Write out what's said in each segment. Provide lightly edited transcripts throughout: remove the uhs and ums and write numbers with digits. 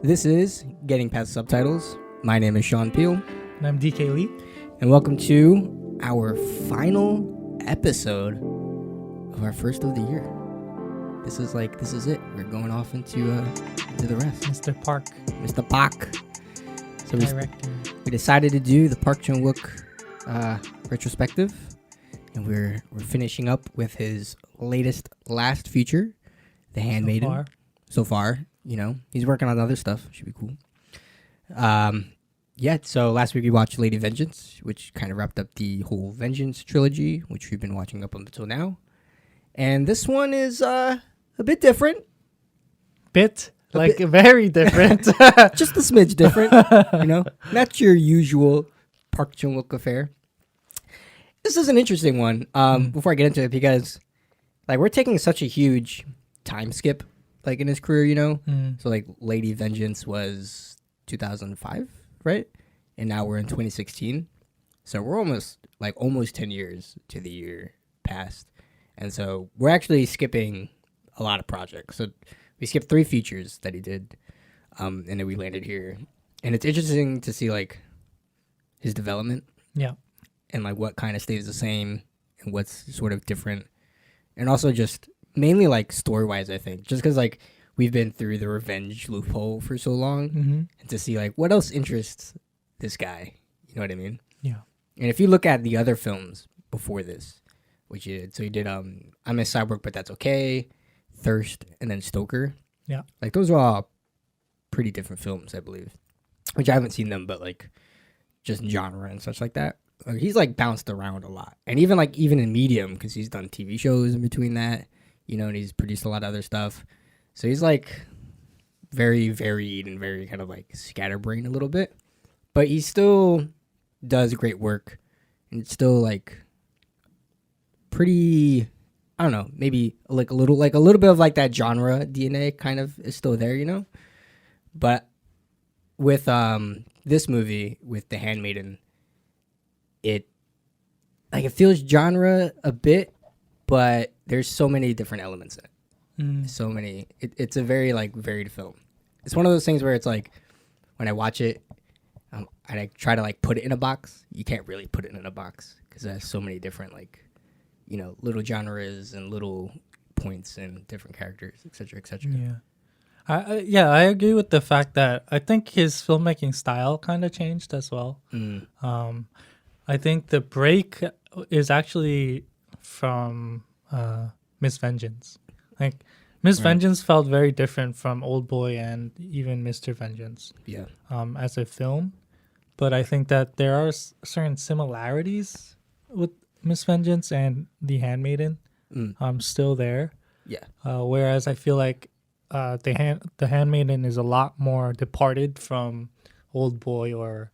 This is Getting Past Subtitles. My name is Sean Peel. And I'm DK Lee. And welcome to our final episode of our first of the year. This is it. We're going off into the rest. Mr. Park. Mr. Park. So we decided to do the Park Chan-Wook retrospective. And we're finishing up with his last feature, The Handmaiden. So far, you know, he's working on other stuff. Should be cool. So last week we watched Lady Vengeance, which kind of wrapped up the whole Vengeance trilogy, which we've been watching up until now. And this one is a bit different. Very different. Just a smidge different, you know? Not your usual Park Chan-Wook affair. This is an interesting one, before I get into it, because we're taking such a huge time skip in his career, you know? So Lady Vengeance was 2005, right? And now we're in 2016. So we're almost 10 years to the year past. And so we're actually skipping a lot of projects. So we skipped 3 features that he did, and then we landed here. And it's interesting to see his development. Yeah. And what kind of stays the same and what's sort of different. And also just mainly story-wise, I think. Just because we've been through the revenge loophole for so long. Mm-hmm. And to see what else interests this guy. You know what I mean? Yeah. And if you look at the other films before this, which he did, so he did I'm a Cyborg, but That's Okay, Thirst, and then Stoker. Yeah. Those are all pretty different films, I believe. Which I haven't seen them, but just genre and such like that. He's bounced around a lot. And even in Medium, because he's done TV shows in between that, you know, and he's produced a lot of other stuff. So he's very varied and very kind of scatterbrained a little bit. But he still does great work. And it's still pretty, I don't know, maybe a little bit of that genre DNA kind of is still there, you know? But with this movie, with The Handmaiden, it feels genre a bit, but there's so many different elements in it. So many. It's a very varied film. It's one of those things where it's when I watch it, and I try to put it in a box. You can't really put it in a box because it has so many different little genres and little points and different characters, etc., etc. Yeah. I agree with the fact that I think his filmmaking style kind of changed as well. I think the break is actually from Miss Vengeance. Miss Vengeance felt very different from Old Boy and even Mr. Vengeance. Yeah. As a film, but I think that there are certain similarities with Miss Vengeance and The Handmaiden. Still there. Yeah. Whereas I feel The Handmaiden is a lot more departed from Old Boy or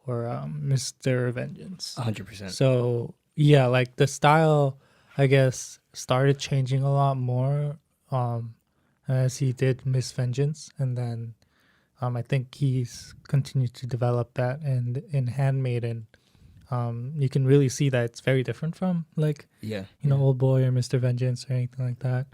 Mr. Vengeance. 100%. So yeah, the style, I guess, started changing a lot more as he did Miss Vengeance, and then I think he's continued to develop that. And in Handmaiden, you can really see that it's very different from Old Boy or Mr. Vengeance or anything like that.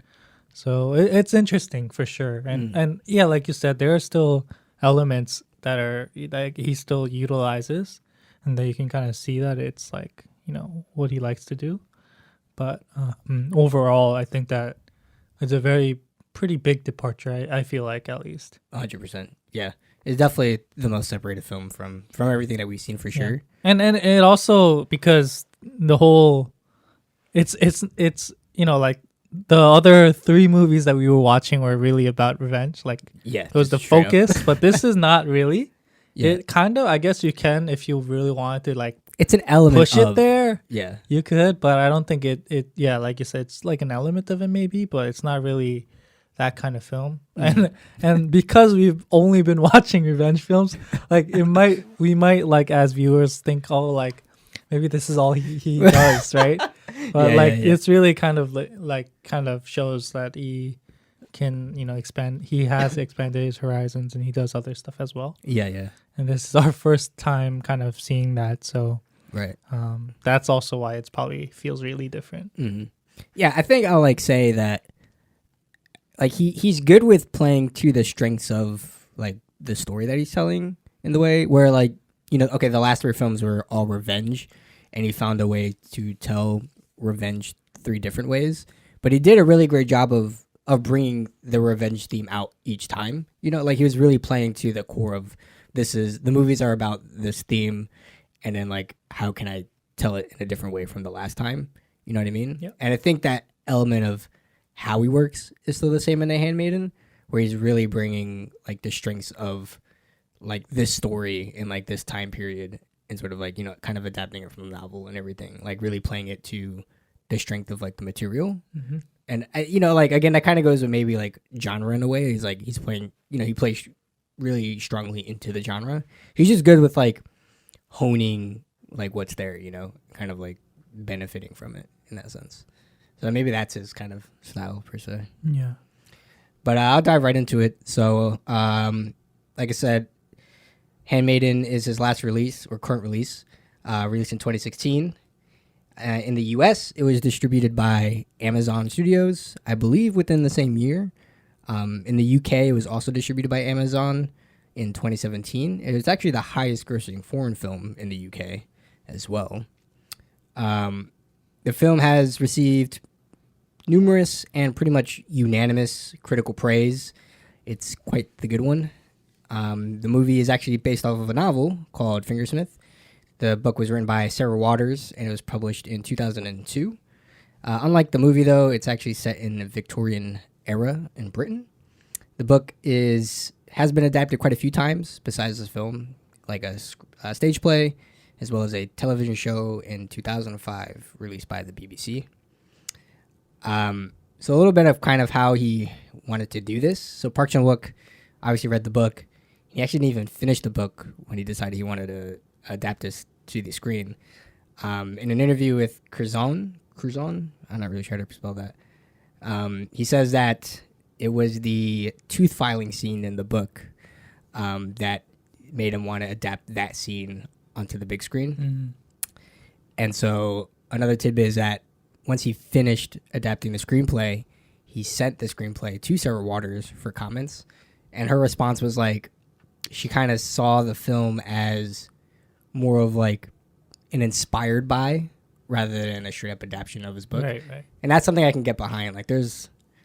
So it's interesting for sure. And yeah, like you said, there are still elements that are he still utilizes, and that you can kind of see that it's what he likes to do. But overall, I think that it's a pretty big departure. I feel at least 100%. Yeah, it's definitely the most separated film from everything that we've seen for sure. Yeah. And it also, because the whole it's the other 3 movies that we were watching were really about revenge. It was the focus, but this is not really. Yeah. It kind of, I guess you can, if you really wanted to it's an element push it there. Yeah. You could, but I don't think it like you said, it's an element of it maybe, but it's not really that kind of film. And because we've only been watching revenge films, we might as viewers think, maybe this is all he does, right? But it's really kind of shows that he can expand. He has expanded his horizons, and he does other stuff as well. Yeah. And this is our first time kind of seeing that, so right. That's also why it's probably feels really different. Mm-hmm. Yeah, I think I'll say that he's good with playing to the strengths of the story that he's telling in the way where like, okay, the last 3 films were all revenge, and he found a way to tell revenge 3 different ways. But he did a really great job of bringing the revenge theme out each time. Like he was really playing to the core of the movies are about this theme, and then like how can I tell it in a different way from the last time? You know what I mean? Yep. And I think that element of how he works is still the same in The Handmaiden, where he's really bringing like the strengths of like this story in like this time period, and sort of like kind of adapting it from the novel and everything, like really playing it to the strength of like the material. Mm-hmm. And like again, that kind of goes with maybe like genre in a way. He's playing, he plays really strongly into the genre. He's just good with like honing like what's there, kind of like benefiting from it in that sense. So maybe that's his kind of style per se. Yeah. But I'll dive right into it. So, like I said, Handmaiden is his last release or current release, released in 2016. In the U.S., it was distributed by Amazon Studios, I believe, within the same year. In the U.K., it was also distributed by Amazon in 2017. It was actually the highest-grossing foreign film in the U.K. as well. The film has received numerous and pretty much unanimous critical praise. It's quite the good one. The movie is actually based off of a novel called Fingersmith. The book was written by Sarah Waters, and it was published in 2002. Unlike the movie, though, it's actually set in the Victorian era in Britain. The book has been adapted quite a few times, besides this film, like a stage play, as well as a television show in 2005, released by the BBC. So a little bit of kind of how he wanted to do this. So Park Chan-Wook obviously read the book. He actually didn't even finish the book when he decided he wanted to adapt this to the screen. In an interview with Curzon, I'm not really sure how to spell that. He says that it was the tooth filing scene in the book that made him want to adapt that scene onto the big screen. Mm-hmm. And so another tidbit is that once he finished adapting the screenplay, he sent the screenplay to Sarah Waters for comments, and her response was like, she kind of saw the film as more of like an inspired by rather than a straight up adaptation of his book. Right. And that's something I can get behind. Like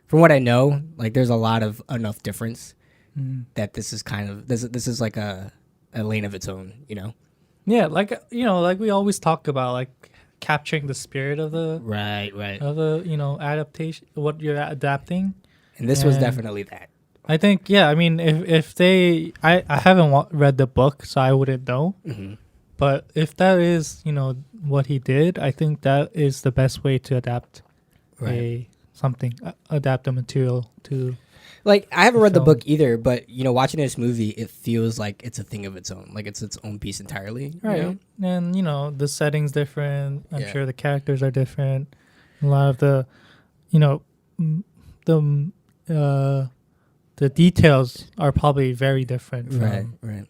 from what I know, like there's a lot of enough difference that this is kind of, this is like a lane of its own, Yeah, like like we always talk about, like capturing the spirit of the right of the adaptation, what you're adapting. And this was definitely that. I think, yeah. I mean, if they, I haven't read the book, so I wouldn't know. Mm-hmm. But if that is what he did, I think that is the best way to adapt adapt a material to. Like, I haven't read the book either, but watching this movie, it feels like it's a thing of its own. Like it's its own piece entirely. Right. And the setting's different. I'm sure the characters are different. A lot of the the details are probably very different. Right.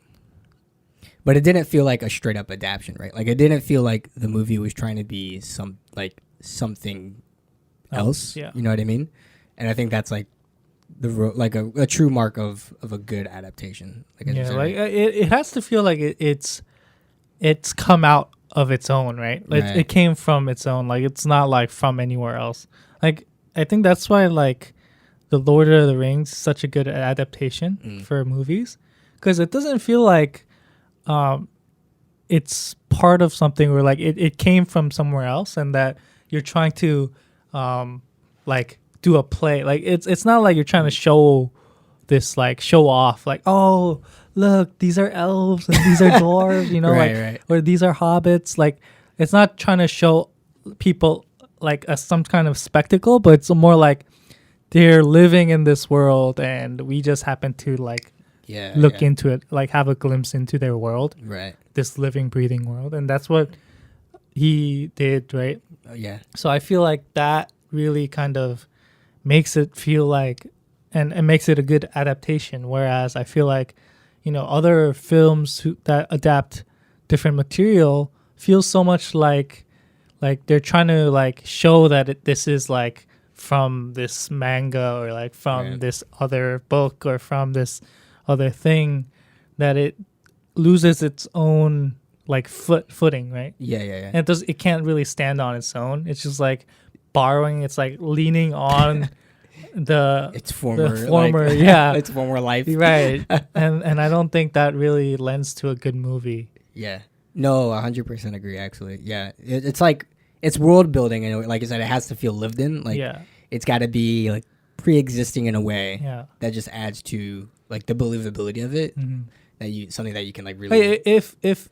But it didn't feel like a straight up adaptation, right? Like it didn't feel like the movie was trying to be something else. Yeah. You know what I mean? And I think that's like a true mark of a good adaptation. It has to feel like it's come out of its own, right? It came from its own. Like it's not like from anywhere else. Like I think that's why like The Lord of the Rings is such a good adaptation for movies, because it doesn't feel like it's part of something where like it came from somewhere else and that you're trying to like do a play. Like it's not like you're trying to show off like, oh look, these are elves and these are dwarves, right. Or these are hobbits. Like it's not trying to show people like some kind of spectacle, but it's more like they're living in this world and we just happen to like look into it, like have a glimpse into their world, right? This living, breathing world. And that's what he did, right? Yeah. So I feel like that really kind of makes it feel like, and it makes it a good adaptation. Whereas I feel like, other films that adapt different material feel so much like they're trying to like show that this is like from this manga or like from this other book or from this other thing, that it loses its own like footing, right? Yeah. And it can't really stand on its own. It's just like borrowing. It's like leaning on It's former, yeah, its former life. right. And I don't think that really lends to a good movie. Yeah. No, 100% agree. Actually, yeah. It's like it's world building, and like I said, it has to feel lived in. Like it's got to be like pre-existing in a way that just adds to like the believability of it. That something that you can like really. If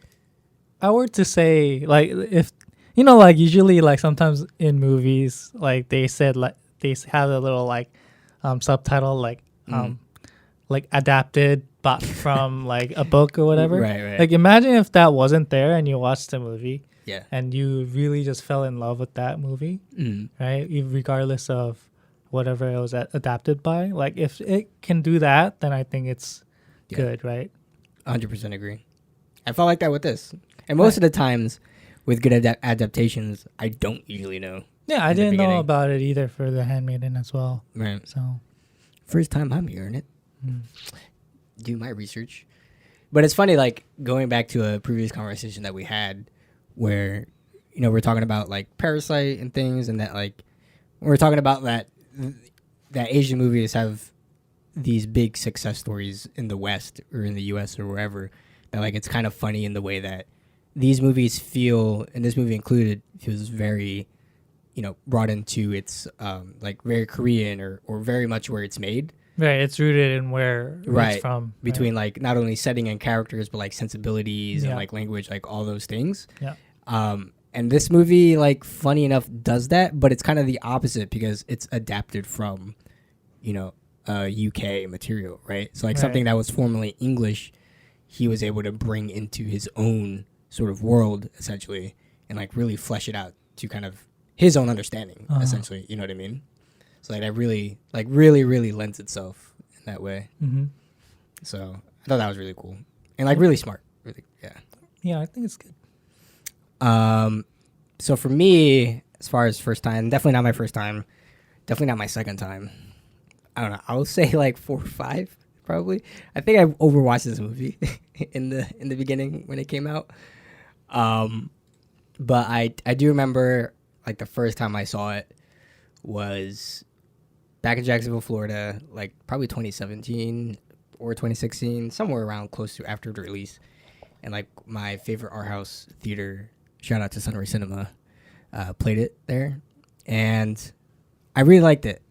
I were to say like if like usually like sometimes in movies like they said like they have a little like subtitle like adapted but from like a book or whatever. Right. Like imagine if that wasn't there and you watched the movie. Yeah. And you really just fell in love with that movie, right? Regardless of whatever it was adapted by. Like if it can do that, then I think it's good, right? 100% agree. I felt like that with this, and most of the times with good adaptations, I don't usually know. Yeah, I didn't know about it either for The Handmaiden as well. Right. So first time I'm hearing it. Do my research. But it's funny, like going back to a previous conversation that we had where, we're talking about like Parasite and things, and that like we're talking about that Asian movies have these big success stories in the West or in the US or wherever, that like it's kind of funny in the way that these movies feel, and this movie included, feels very, brought into its like very Korean or very much where it's made. Right, it's rooted in where it's from. Between like not only setting and characters, but like sensibilities and like language, like all those things. Yeah. And this movie, like funny enough, does that, but it's kind of the opposite because it's adapted from, UK material, right? So like something that was formerly English, he was able to bring into his own sort of world essentially, and like really flesh it out to kind of his own understanding, essentially. You know what I mean? So like that really lends itself in that way. So I thought that was really cool and like really smart. Really, yeah. Yeah, I think it's good. So for me, as far as first time, definitely not my first time, definitely not my second time. I don't know. I would say like 4 or 5, probably. I think I overwatched this movie in the beginning when it came out. But I do remember like the first time I saw it was back in Jacksonville, Florida, like probably 2017 or 2016, somewhere around close to after the release. And like my favorite art house theater, shout out to Sunray Cinema, played it there, and I really liked it.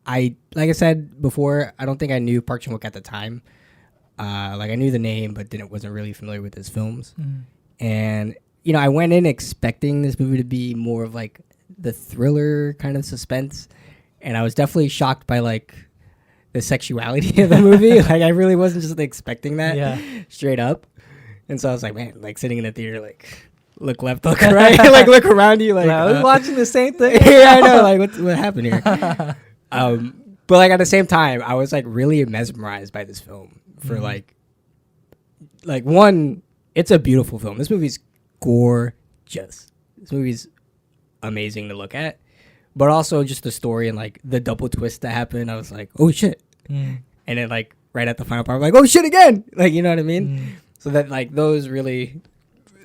Like I said before, I don't think I knew Park Chan-Wook at the time. Like I knew the name, but wasn't really familiar with his films. And I went in expecting this movie to be more of like the thriller kind of suspense, and I was definitely shocked by like the sexuality of the movie. Like I really wasn't just expecting that straight up. And so I was like, man, like sitting in the theater, like look left, look right, like look around you, like I was watching the same thing. Yeah, I know, like what happened here? But like at the same time, I was like really mesmerized by this film for like one, it's a beautiful film. This movie's gorgeous. This movie's amazing to look at, but also just the story and like the double twist that happened. I was like, oh shit, and then like right at the final part, I'm like, oh shit again, like you know what I mean? So that like those really,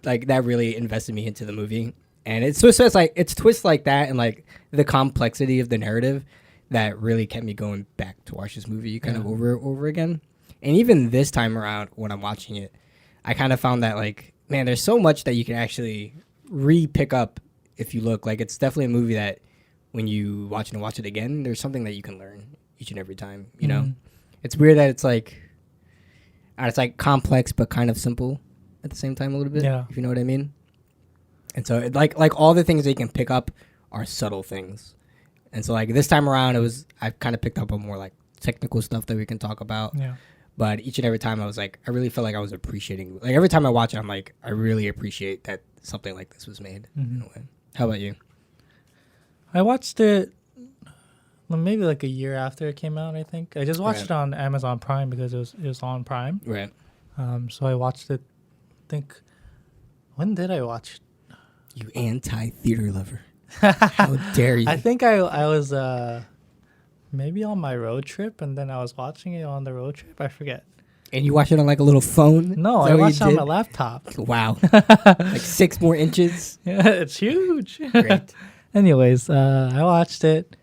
like that really invested me into the movie, and it's twists like that and like the complexity of the narrative that really kept me going back to watch this movie kind of over again. And even this time around when I'm watching it, I kind of found that like, man, there's so much that you can actually re-pick up if you look. Like it's definitely a movie that when you watch it again, there's something that you can learn each and every time. It's weird that it's like complex but kind of simple at the same time a little bit. Yeah. If you know what I mean. And so like all the things that you can pick up are subtle things. And so like this time around I kind of picked up on more like technical stuff that we can talk about. Yeah. But each and every time I was like, I really felt like I was appreciating, like every time I watch it, I'm like, I really appreciate that something like this was made in a way. How about you? I watched it maybe like a year after it came out, I think. I just watched it on Amazon Prime because it was on Prime. Right. So I watched it, I think, when did I watch it? You anti-theater lover. How dare you? I think I was maybe on my road trip, and then I was watching it on the road trip. I forget. And you watch it on like a little phone? No, Is that I what you watched it on did? my laptop. Wow. Like 6 more inches. Yeah, it's huge. Great. Anyways, I watched it.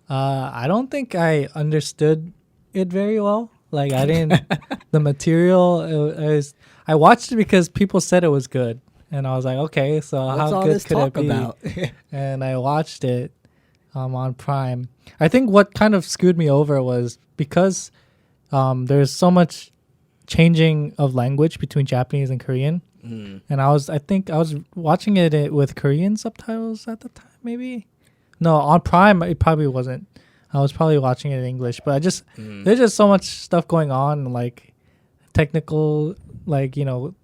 I don't think I understood it very well. Like I didn't. The material. I watched it because people said it was good, and I was like, okay, so What's how all good this could it talk be? about? And I watched it on Prime. I think what kind of screwed me over was because there's so much changing of language between Japanese and Korean, and I think I was watching it with Korean subtitles at the time, maybe. No, on Prime it probably wasn't. I was probably watching it in English, but there's just so much stuff going on, like technical, like the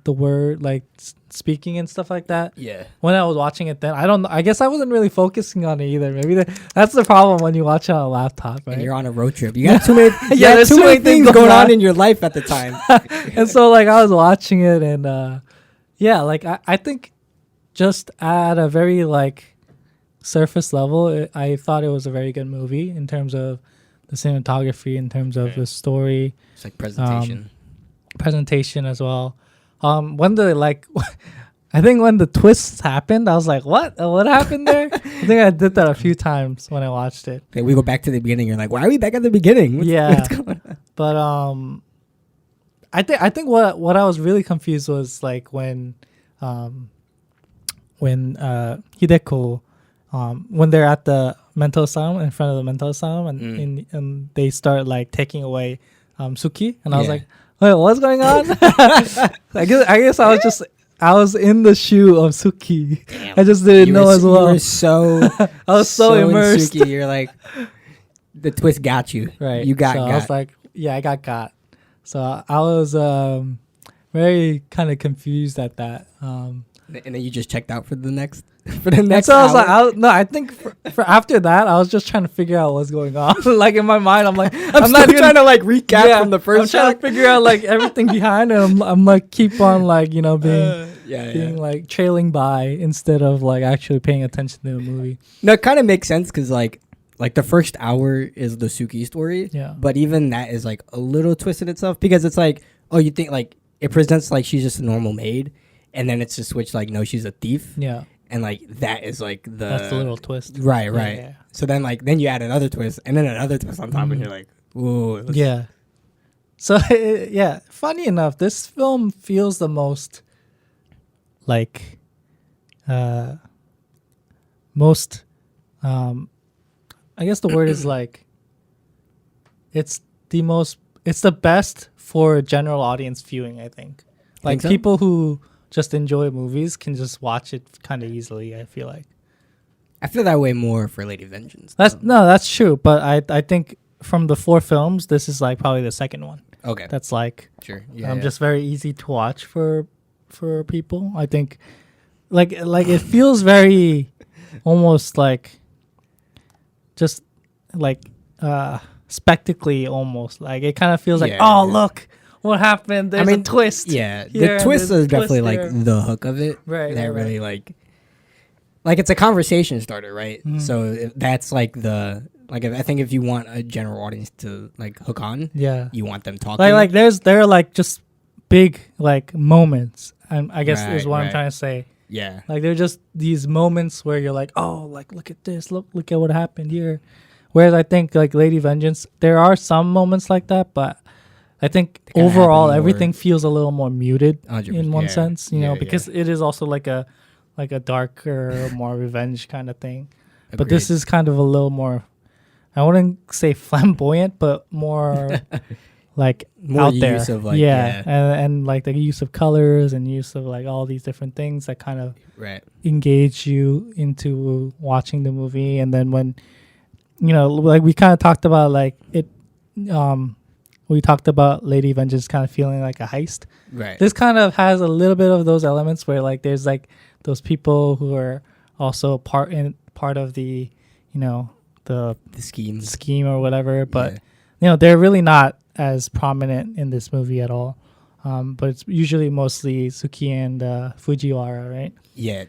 word like speaking and stuff like that. Yeah. When I was watching it, then I guess I wasn't really focusing on it either. Maybe that's the problem when you watch it on a laptop, right? And you're on a road trip. You got too many. there's too many things going on in your life at the time. And so like I was watching it, and like I think just at a very like surface level, I thought it was a very good movie in terms of the cinematography, in terms of the story, It's like presentation. as well. When the like, I think when the twists happened, I was like, "What? What happened there?" I think I did that a few times when I watched it. Okay, we go back to the beginning. You're like, why are we back at the beginning? What's going on? But I think what I was really confused was like when Hideku, when they're at the mental asylum, in front of the mental asylum, and they start like taking away Tsuki, and I was like, wait, what's going on? I guess I was in the shoe of Tsuki. Damn. I just didn't know as well. You were so I was so immersed. in Tsuki. You're like, the twist got you. Right. You got. I was like, yeah, I got. So I was very kind of confused at that. And then you just checked out for the next. For the next. So I was hour? like, I think for after that, I was just trying to figure out what's going on. Like in my mind, I'm like, I'm not trying to like recap from the first. I'm trying to figure out like everything behind, and I'm like keep on like being like trailing by instead of like actually paying attention to the movie. No, it kind of makes sense because like the first hour is the Tsuki story. Yeah. But even that is like a little twist in itself because it's like, oh, you think like it presents like she's just a normal maid, and then it's just switched like no, she's a thief. Yeah. And like that is like that's the little twist. Right. Yeah. So then like then you add another twist and then another twist on top, and you're like, whoa. Yeah. So yeah, funny enough, this film feels the most like I guess the word is like it's the best for general audience viewing, I think. Like so? People who just enjoy movies can just watch it kind of easily, I feel like. I feel that way more for Lady Vengeance. That's true, but I think from the 4 films, this is like probably the second one. Okay. That's like sure. Yeah. just very easy to watch for people. I think like it feels very almost like just like spectacly almost. Like it kind of feels like, oh, look what happened. There's a twist. Yeah. The twist is definitely like the hook of it. Right. That really like it's a conversation starter, right? So that's like I think if you want a general audience to like hook on, you want them talking. Like there are like just big like moments, and I guess is what I'm trying to say. Yeah. Like they're just these moments where you're like, oh, like look at this, look at what happened here. Whereas I think like Lady Vengeance, there are some moments like that, but I think overall everything feels a little more muted 100%. in one sense, because it is also like a darker, more revenge kind of thing. Agreed. But this is kind of a little more, I wouldn't say flamboyant, but more like more out there. Use of like, and like the use of colors and use of like all these different things that kind of engage you into watching the movie. And then when like we kind of talked about like it, we talked about Lady Vengeance kind of feeling like a heist. Right. This kind of has a little bit of those elements where like there's like those people who are also part of the the scheme or whatever, but they're really not as prominent in this movie at all. But it's usually mostly Tsuki and Fujiwara, right? Yeah.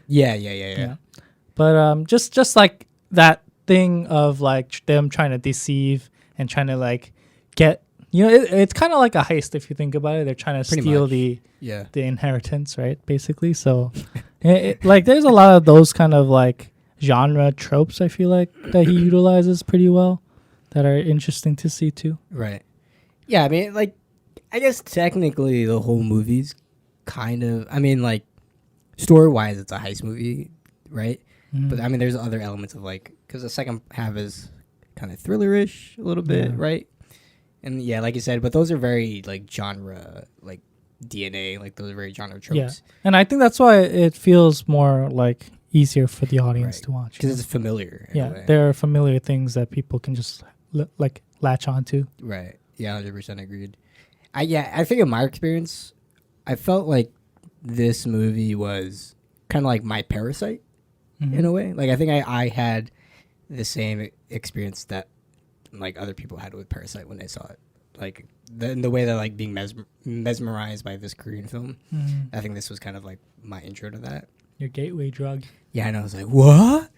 But just like that thing of like them trying to deceive and trying to like get it's kind of like a heist if you think about it. They're trying to Pretty steal much. the Yeah. inheritance, right? Basically, so like there's a lot of those kind of like genre tropes. I feel like that he utilizes pretty well, that are interesting to see too. Right. Yeah, I mean, like, I guess technically the whole movie's kind of, I mean, like, story-wise, it's a heist movie, right? But, I mean, there's other elements of, like, because the second half is kind of thriller-ish a little bit, Yeah. right? And, yeah, like you said, but those are very, like, genre, like, DNA, like, those are very genre tropes. Yeah, and I think that's why it feels more like easier for the audience Right. to watch. Because it's familiar. In a Yeah, way. there are familiar things that people can just like latch onto. Right. Yeah, 100% agreed. I think in my experience, I felt like this movie was kind of like my Parasite in a way. Like I think I had the same experience that like other people had with Parasite when they saw it. Like the way that like being mesmerized by this Korean film. I think this was kind of like my intro to that. Your gateway drug. Yeah, and I was like, what?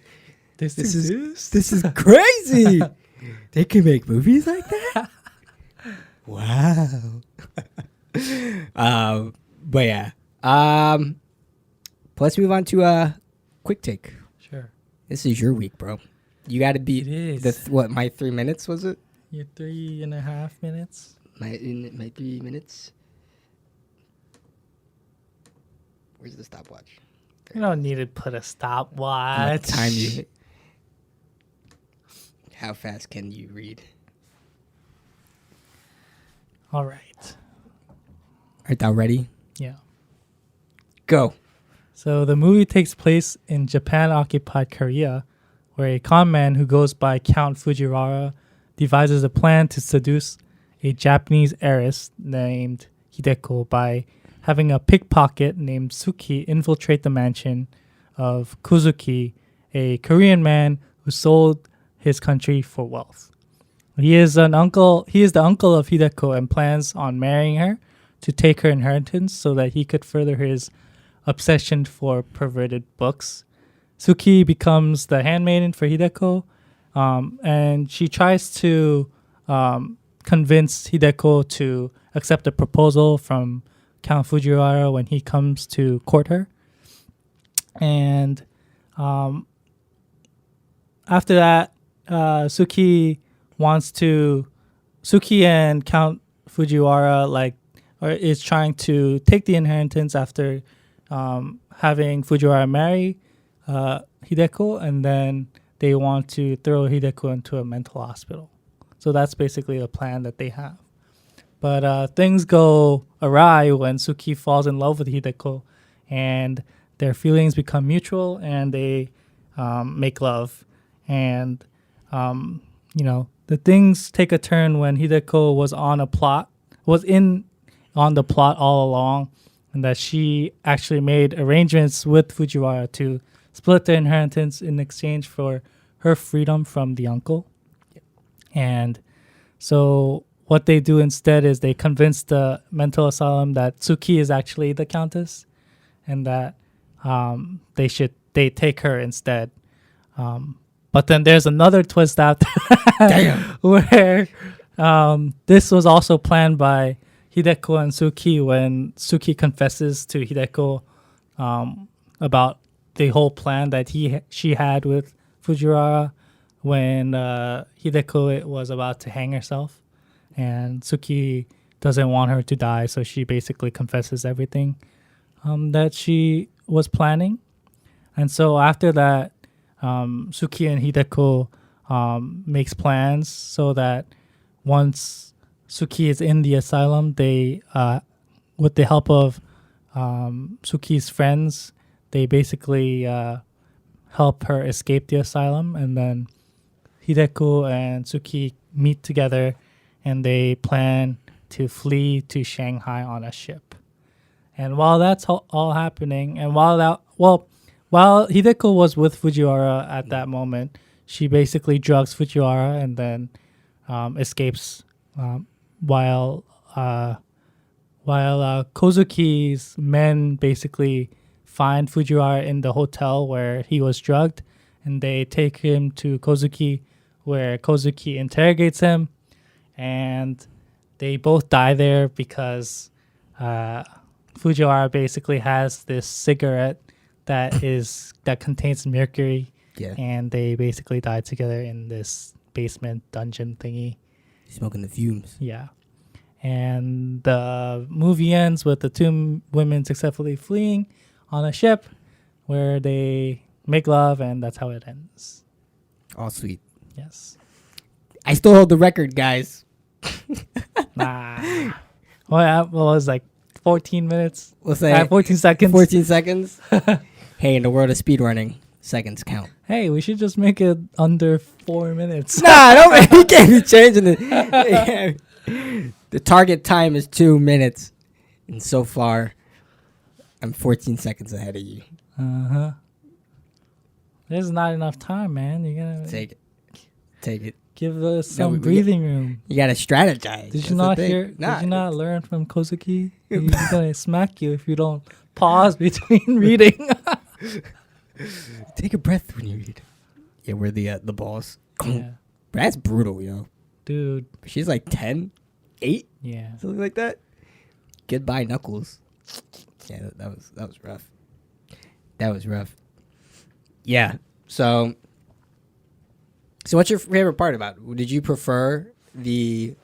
This is crazy. They can make movies like that. Wow. But yeah. Let's move on to a quick take. Sure. This is your week, bro. You got to beat It is. my 3 minutes was it? Your 3.5 minutes. My 3 minutes. Where's the stopwatch? You don't need to put a What stopwatch. time you? How fast can you read? All right. Are thou ready? Yeah. Go. So the movie takes place in Japan-occupied Korea, where a con man who goes by Count Fujiwara devises a plan to seduce a Japanese heiress named Hideko by having a pickpocket named Tsuki infiltrate the mansion of Kuzuki, a Korean man who sold his country for wealth. He is the uncle of Hideko and plans on marrying her to take her inheritance so that he could further his obsession for perverted books. Tsuki becomes the handmaiden for Hideko, and she tries to convince Hideko to accept a proposal from Count Fujiwara when he comes to court her. And after that, Tsuki and Count Fujiwara is trying to take the inheritance after having Fujiwara marry Hideko, and then they want to throw Hideko into a mental hospital. So that's basically a plan that they have. But things go awry when Tsuki falls in love with Hideko, and their feelings become mutual, and they make love. And the things take a turn when Hideko was on the plot all along, and that she actually made arrangements with Fujiwara to split the inheritance in exchange for her freedom from the uncle. And so what they do instead is they convince the mental asylum that Tsuki is actually the countess, and that they take her instead. But then there's another twist after that where this was also planned by Hideko and Tsuki when Tsuki confesses to Hideko about the whole plan that she had with Fujiwara when Hideko was about to hang herself, and Tsuki doesn't want her to die, so she basically confesses everything that she was planning. And so after that, Tsuki and Hideko makes plans so that once Tsuki is in the asylum, they, with the help of Tsuki's friends, they basically help her escape the asylum, and then Hideko and Tsuki meet together, and they plan to flee to Shanghai on a ship. And while that's all happening, and while Hideko was with Fujiwara at that moment, she basically drugs Fujiwara and then escapes while Kozuki's men basically find Fujiwara in the hotel where he was drugged, and they take him to Kozuki, where Kozuki interrogates him, and they both die there because Fujiwara basically has this cigarette that contains mercury, and they basically die together in this basement dungeon thingy. Smoking the fumes. Yeah. And the movie ends with the two women successfully fleeing on a ship where they make love, and that's how it ends. All sweet. Yes. I still hold the record, guys. Nah. Well, it was like 14 minutes. We'll say 14 seconds. 14 seconds. Hey, in the world of speedrunning, seconds count. Hey, we should just make it under 4 minutes. Nah, you can't be changing it. The target time is 2 minutes. And so far, I'm 14 seconds ahead of you. Uh-huh. There's not enough time, man. You gotta Take it. give us some breathing room. You gotta strategize. Did you not hear? Did you not learn from Kozuki? He's gonna smack you if you don't pause between reading. Take a breath when you read. Yeah, we're the boss. Yeah. That's brutal, yo. Dude. She's like 10, 8, Yeah. something like that. Goodbye, Knuckles. Yeah, that was rough. That was rough. Yeah. So what's your favorite part about it? Did you prefer the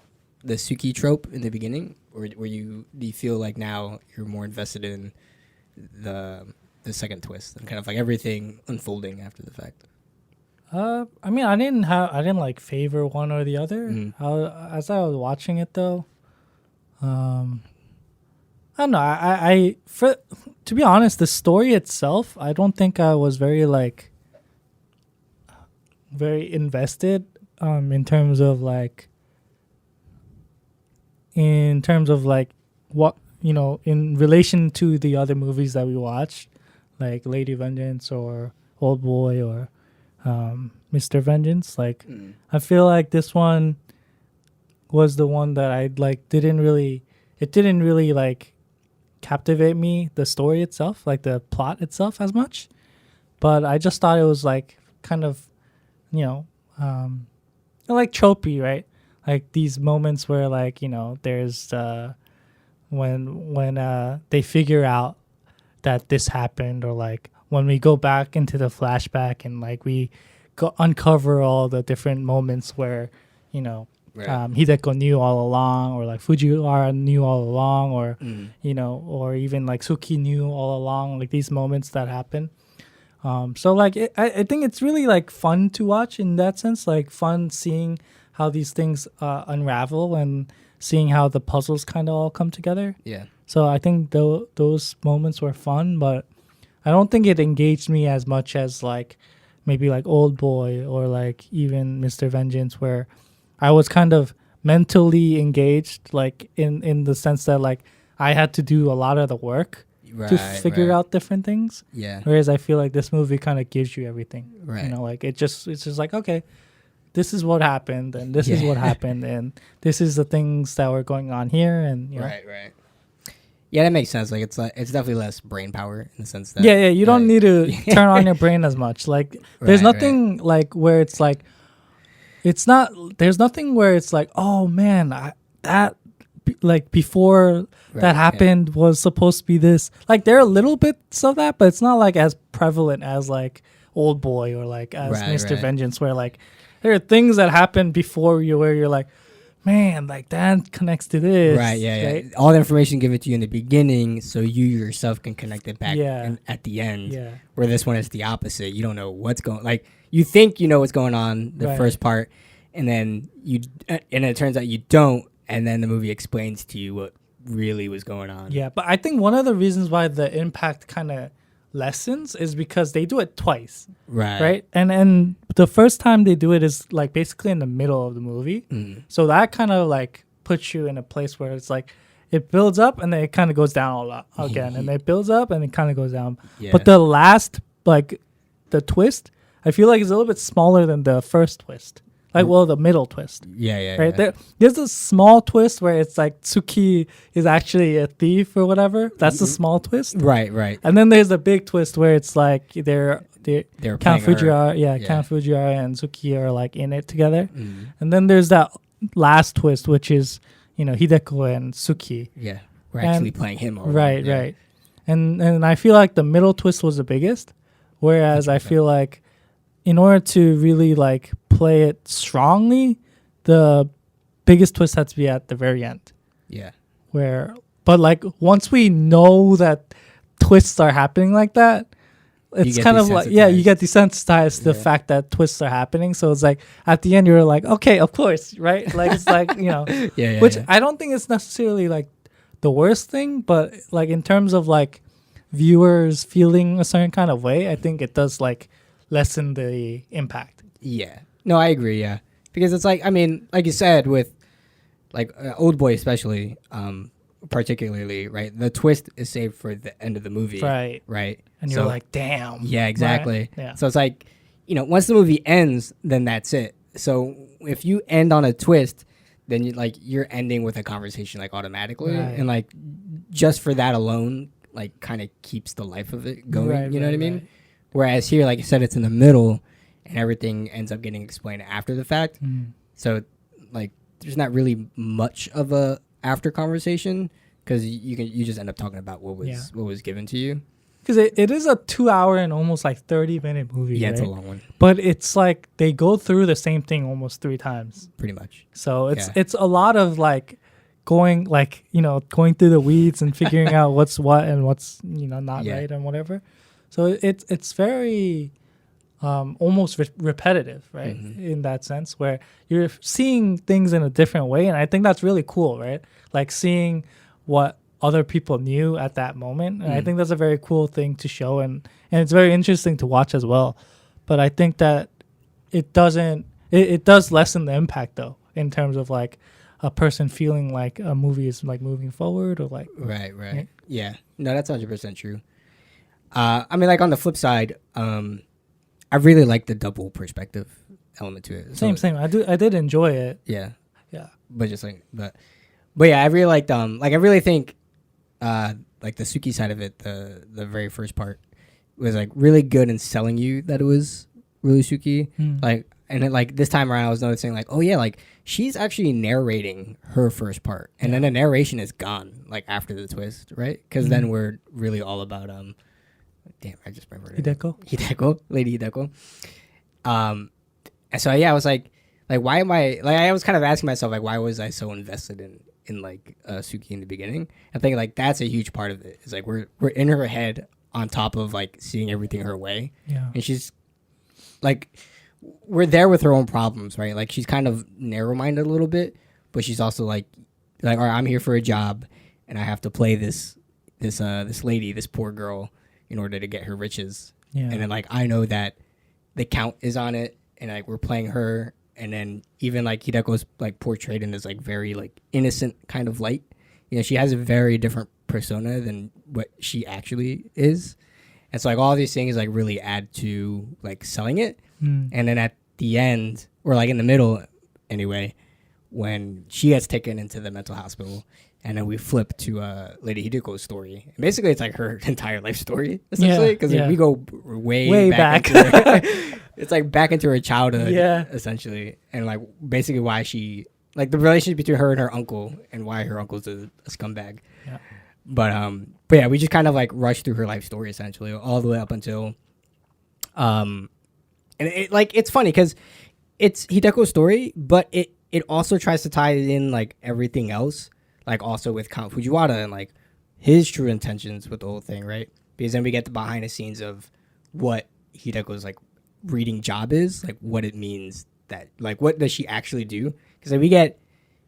Tsuki trope in the beginning, or do you feel like now you're more invested in the second twist and kind of like everything unfolding after the fact? I mean, I didn't like favor one or the other. As I was watching it though, I don't know. I to be honest, the story itself, I don't think I was very invested in terms of what, in relation to the other movies that we watched, like Lady Vengeance or Old Boy or Mr. Vengeance. I feel like this one was the one that I didn't really captivate me, the story itself, like the plot itself as much. But I just thought it was kind of, tropey, right? Like these moments where there's when they figure out that this happened, or when we go back into the flashback and we uncover all the different moments where Hideku knew all along, or Fujiwara knew all along, or or even Tsuki knew all along, these moments that happen. So I think it's really fun to watch in that sense, fun seeing how these things unravel and seeing how the puzzles kind of all come together. Yeah. So I think those moments were fun, but I don't think it engaged me as much as maybe Old Boy or even Mr. Vengeance, where I was kind of mentally engaged, in the sense that I had to do a lot of the work to figure out different things. Yeah. Whereas I feel like this movie kind of gives you everything. Right. It's just okay, this is what happened, and this is what happened, and this is the things that were going on here, and Right. Yeah, that makes sense. It's definitely less brain power in the sense that you don't need to turn on your brain as much. There's nothing where it's it's not. There's nothing where it's oh man, before that happened was supposed to be this. There are little bits of that, but it's not as prevalent as Old Boy or as Mr. Vengeance, where there are things that happen before you where you're man, that connects to this. Right, yeah. All the information given to you in the beginning, so you yourself can connect it back at the end. Yeah. Where this one is the opposite. You don't know what's going. You think you know what's going on the first part, and then it turns out you don't, and then the movie explains to you what really was going on. Yeah, but I think one of the reasons why the impact kind of lessens is because they do it twice. Right. And the first time they do it is basically in the middle of the movie. So that kind of puts you in a place where it's it builds up and then it kind of goes down a lot again, and it builds up and it kind of goes down. Yeah. But the last the twist, I feel it's a little bit smaller than the first twist. The middle twist. Yeah. Right. There's a small twist where it's Tsuki is actually a thief or whatever. That's the small twist. Right. And then there's a big twist where it's they're Count Fujiwara, Count Fujiwara and Tsuki are in it together. And then there's that last twist, which is Hideku and Tsuki. Yeah, we're And- actually playing him. All Right, yeah. right. And I feel like the middle twist was the biggest, whereas I 100%. feel like in order to really like play it strongly, the biggest twist had to be at the very end. Yeah, But like once we know that twists are happening like that, it's get kind of like you get desensitized to the Yeah. fact that twists are happening. So it's like at the end you're like, okay, of course, right? Like it's like yeah. which yeah. I don't think it's necessarily like the worst thing, but like in terms of like viewers feeling a certain kind of way, I think it does like lessen the impact. Yeah. No, I agree. Yeah, because it's like, I mean, like you said, with like Old Boy especially, particularly, right? The twist is saved for the end of the movie, Right. Right. And you're like, damn. yeah, exactly. Right? Yeah. So it's like, once the movie ends, then that's it. So if you end on a twist, then you're ending with a conversation like automatically, Right. and like just for that alone, like kind of keeps the life of it going. Right, You know what I right, mean? right. Whereas here, like you said, it's in the middle, and everything ends up getting explained after the fact. Mm. So like there's not really much of a after conversation, because you just end up talking about what was given to you. Because it is a 2 hour and almost like 30-minute movie. Yeah, right? it's a long one, But it's like they go through the same thing almost 3 times. pretty much. So Yeah. it's a lot of like going through the weeds and figuring out what's what and what's not Yeah. right and whatever. So it's very almost repetitive, right? Mhm. In that sense, where you're seeing things in a different way, and I think that's really cool, right? Like seeing what other people knew at that moment, and I Mm. think that's a very cool thing to show, and it's very interesting to watch as well. But I think that it does lessen the impact though, in terms of like a person feeling like a movie is like moving forward, or like Right. Yeah. Yeah. No, that's 100% true. I mean, like on the flip side, I really like the double perspective element to it. So, same. I did enjoy it. Yeah. Yeah. But just but yeah, I really liked I really think like the Tsuki side of it, the very first part was like really good in selling you that it was really Tsuki. Mm. Like, and then like this time around I was noticing like, oh yeah, like she's actually narrating her first part, and then the narration is gone like after the twist, right? Because then we're really all about damn, I just remembered it. Hideko. Lady Hideko. And so yeah, I was like why am I like, I was kind of asking myself like, why was I so invested in like Tsuki in the beginning? I think like that's a huge part of it. It's like we're in her head on top of like seeing everything her way, Yeah. and she's like, we're there with her own problems, right? Like she's kind of narrow-minded a little bit, but she's also like all right, I'm here for a job, and I have to play this lady, this poor girl, in order to get her riches. Yeah. And then like I know that the count is on it, and like we're playing her, and then even like Hideko's like portrayed in this like very like innocent kind of light. She has a very different persona than what she actually is, and so like all these things like really add to like selling it. Mm. And then at the end, or like in the middle anyway, when she gets taken into the mental hospital, and then we flip to Lady Hideko's story. And basically, it's like her entire life story, essentially, because Yeah. we go way back. into her, it's like back into her childhood, Yeah. essentially, and like basically why she like the relationship between her and her uncle, and why her uncle's a scumbag. Yeah. But yeah, we just kind of like rush through her life story essentially all the way up until and it's funny because it's Hideko's story, but it also tries to tie in like everything else, like also with Count Fujiwara and like his true intentions with the whole thing, right? Because then we get the behind the scenes of what Hideko's like reading job is, like what it means, that like what does she actually do? Because like, we get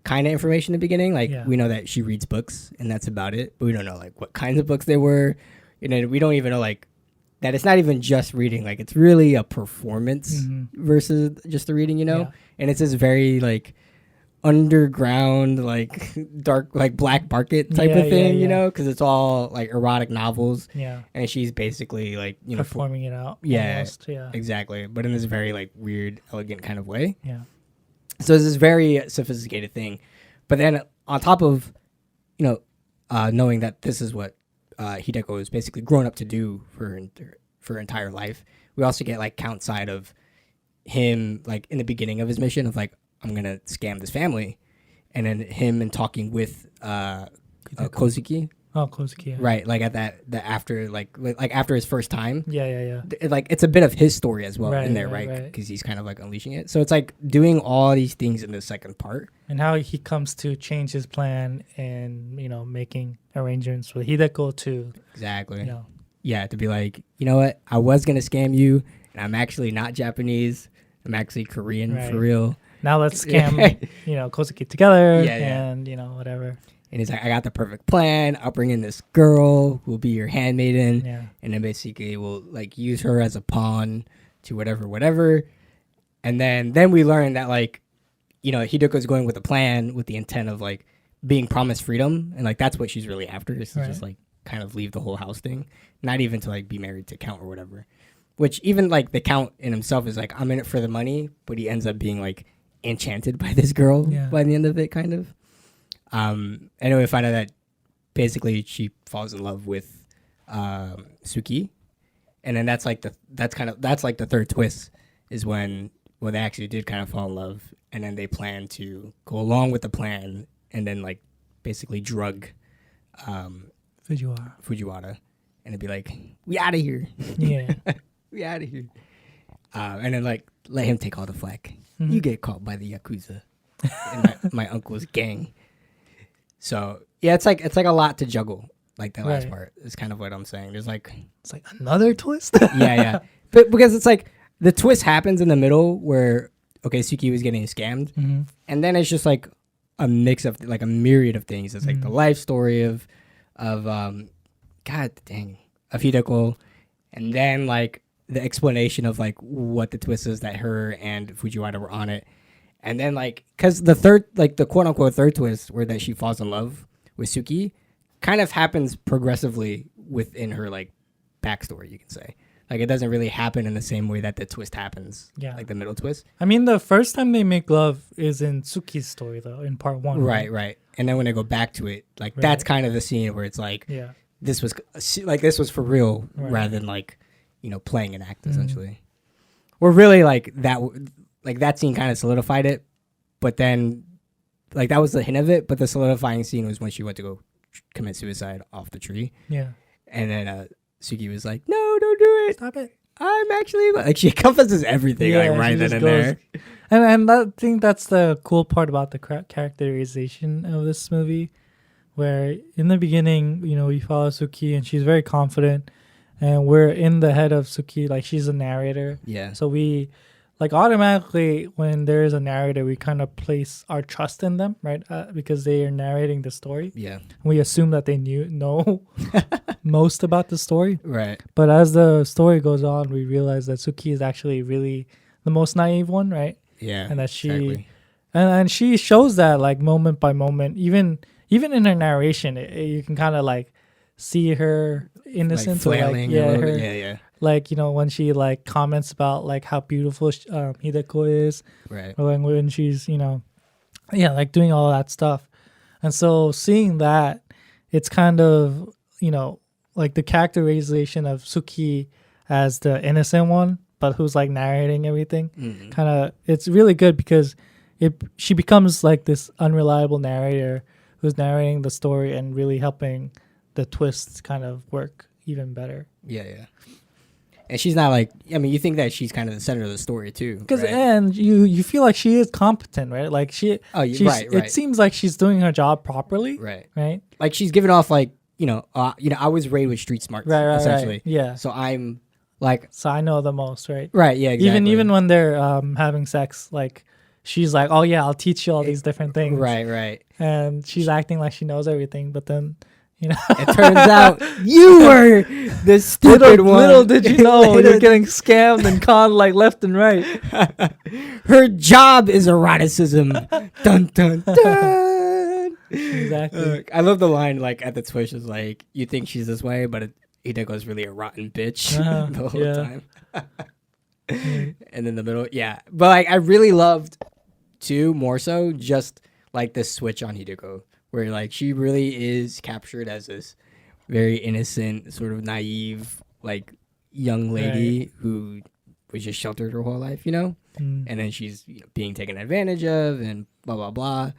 kind of information in the beginning, like we know that she reads books and that's about it, but we don't know like what kinds of books they were. We don't even know like that it's not even just reading, like it's really a performance versus just the reading, and it's this very like underground, like dark, like black market type of thing, because it's all like erotic novels, and she's basically like performing it out. Yeah, almost, yeah, exactly, but in this very like weird, elegant kind of way. Yeah. So it's this very sophisticated thing, but then on top of knowing that this is what Hideko is basically grown up to do for her entire life, we also get like Count's side of him, like in the beginning of his mission of like, I'm gonna scam this family, and then him and talking with Kozuki. Oh, Kozuki. Yeah. Right, like at that after like after his first time. Yeah. Like it's a bit of his story as well Right, in there, right, right? right. Because he's kind of like unleashing it. So it's like doing all these things in the second part. And how he comes to change his plan and, making arrangements with Hideku to, Exactly. you know, Yeah, to be like, you know what? I was gonna scam you, and I'm actually not Japanese. I'm actually Korean Right. for real. now let's scam, Kozuki together Yeah. and, whatever. And he's like, I got the perfect plan. I'll bring in this girl who will be your handmaiden. Yeah. And then basically we'll like use her as a pawn to whatever. And then we learn that like, Hideko's going with a plan with the intent of like being promised freedom. And like, that's what she's really after, is to just like kind of leave the whole house thing. Not even to like be married to Count or whatever. Which even like the Count in himself is like, I'm in it for the money, but he ends up being like enchanted by this girl by the end of it, kind of. And then we find out that basically she falls in love with Tsuki, and then that's like the third twist, is when they actually did kind of fall in love, and then they plan to go along with the plan, and then like basically drug Fujiwara, and it'd be like, we out of here, Yeah. we out of here, and then like let him take all the flack. Mm-hmm. You get caught by the Yakuza and my uncle's gang. So yeah, it's like a lot to juggle. Like that last part is kind of what I'm saying. There's like, It's like another twist. yeah, but because it's like the twist happens in the middle where Tsuki was getting scammed, and then it's just like a mix of like a myriad of things. It's like the life story of God dang, of Hideko, and then like the explanation of like what the twist is that her and Fujiwara were on it. And then, like, because the third, like, the quote-unquote third twist, where that she falls in love with Tsuki, kind of happens progressively within her, like, backstory, you can say. Like, it doesn't really happen in the same way that the twist happens. Yeah. Like, the middle twist. I mean, the first time they make love is in Tsuki's story, though, in part 1. Right. And then when they go back to it, like, that's kind of the scene where it's like, this was for real, rather than, like, playing an act, essentially. Or really, like, that scene kind of solidified it, but then, like, that was the hint of it, but the solidifying scene was when she went to go commit suicide off the tree. Yeah. And then Tsuki was like, no, don't do it. Stop it. I'm actually, like, she encompasses everything, like, right then and there. And I think that's the cool part about the characterization of this movie, where in the beginning, we follow Tsuki, and she's very confident, and we're in the head of Tsuki, like, she's a narrator. Yeah. So we... like automatically when there is a narrator, we kind of place our trust in them, right? Because they are narrating the story. Yeah. We assume that they know most about the story. Right. But as the story goes on, we realize that Tsuki is actually really the most naive one, right? Yeah. And that she exactly. and she shows that like moment by moment, even in her narration, you can kind of like see her innocence, like flailing, or like, her, yeah. Like, when she like comments about like how beautiful Hideko is, right? Or like when she's, like doing all that stuff. And so seeing that, it's kind of, like the characterization of Tsuki as the innocent one, but who's like narrating everything. Kind of, it's really good because she becomes like this unreliable narrator who's narrating the story and really helping the twists kind of work even better. Yeah. And she's not like, I mean, you think that she's kind of the center of the story too, because right? And you feel like she is competent, right? Like right. It seems like she's doing her job properly, right. Like she's giving off like, I was raised with street smarts, right, essentially. Right. Yeah. So I'm like, so I know the most, right? Right. Yeah. Exactly. Even when they're having sex, like she's like, oh yeah, I'll teach you all these different things. Right. And she's acting like she knows everything, but then. It turns out you were the stupid one. Little did you know you're getting scammed and conned like left and right. Her job is eroticism. Dun dun dun. Exactly. I love the line like at the twist is like, you think she's this way, but Hideko's really a rotten bitch the whole time. And in the middle, yeah. But like I really loved too, more so just like the switch on Hideko, where like she really is captured as this very innocent, sort of naive, like young lady who was just sheltered her whole life, and then she's being taken advantage of and blah blah blah.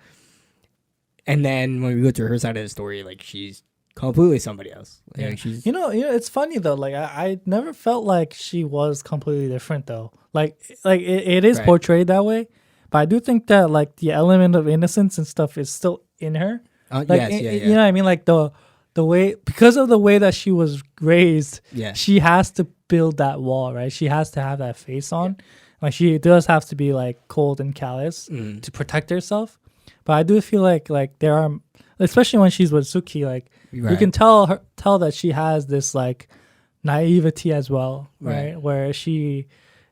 And then when we go to her side of the story, like she's completely somebody else. Like, she's it's funny though. Like I never felt like she was completely different though. Like it is portrayed that way, but I do think that like the element of innocence and stuff is still in her. Like you know what I mean? Like the way, because of the way that she was raised, she has to build that wall, right? She has to have that face on. Like she does have to be like cold and callous to protect herself. But I do feel like there are, especially when she's with Tsuki, like you can tell that she has this like naivety as well, right? Where she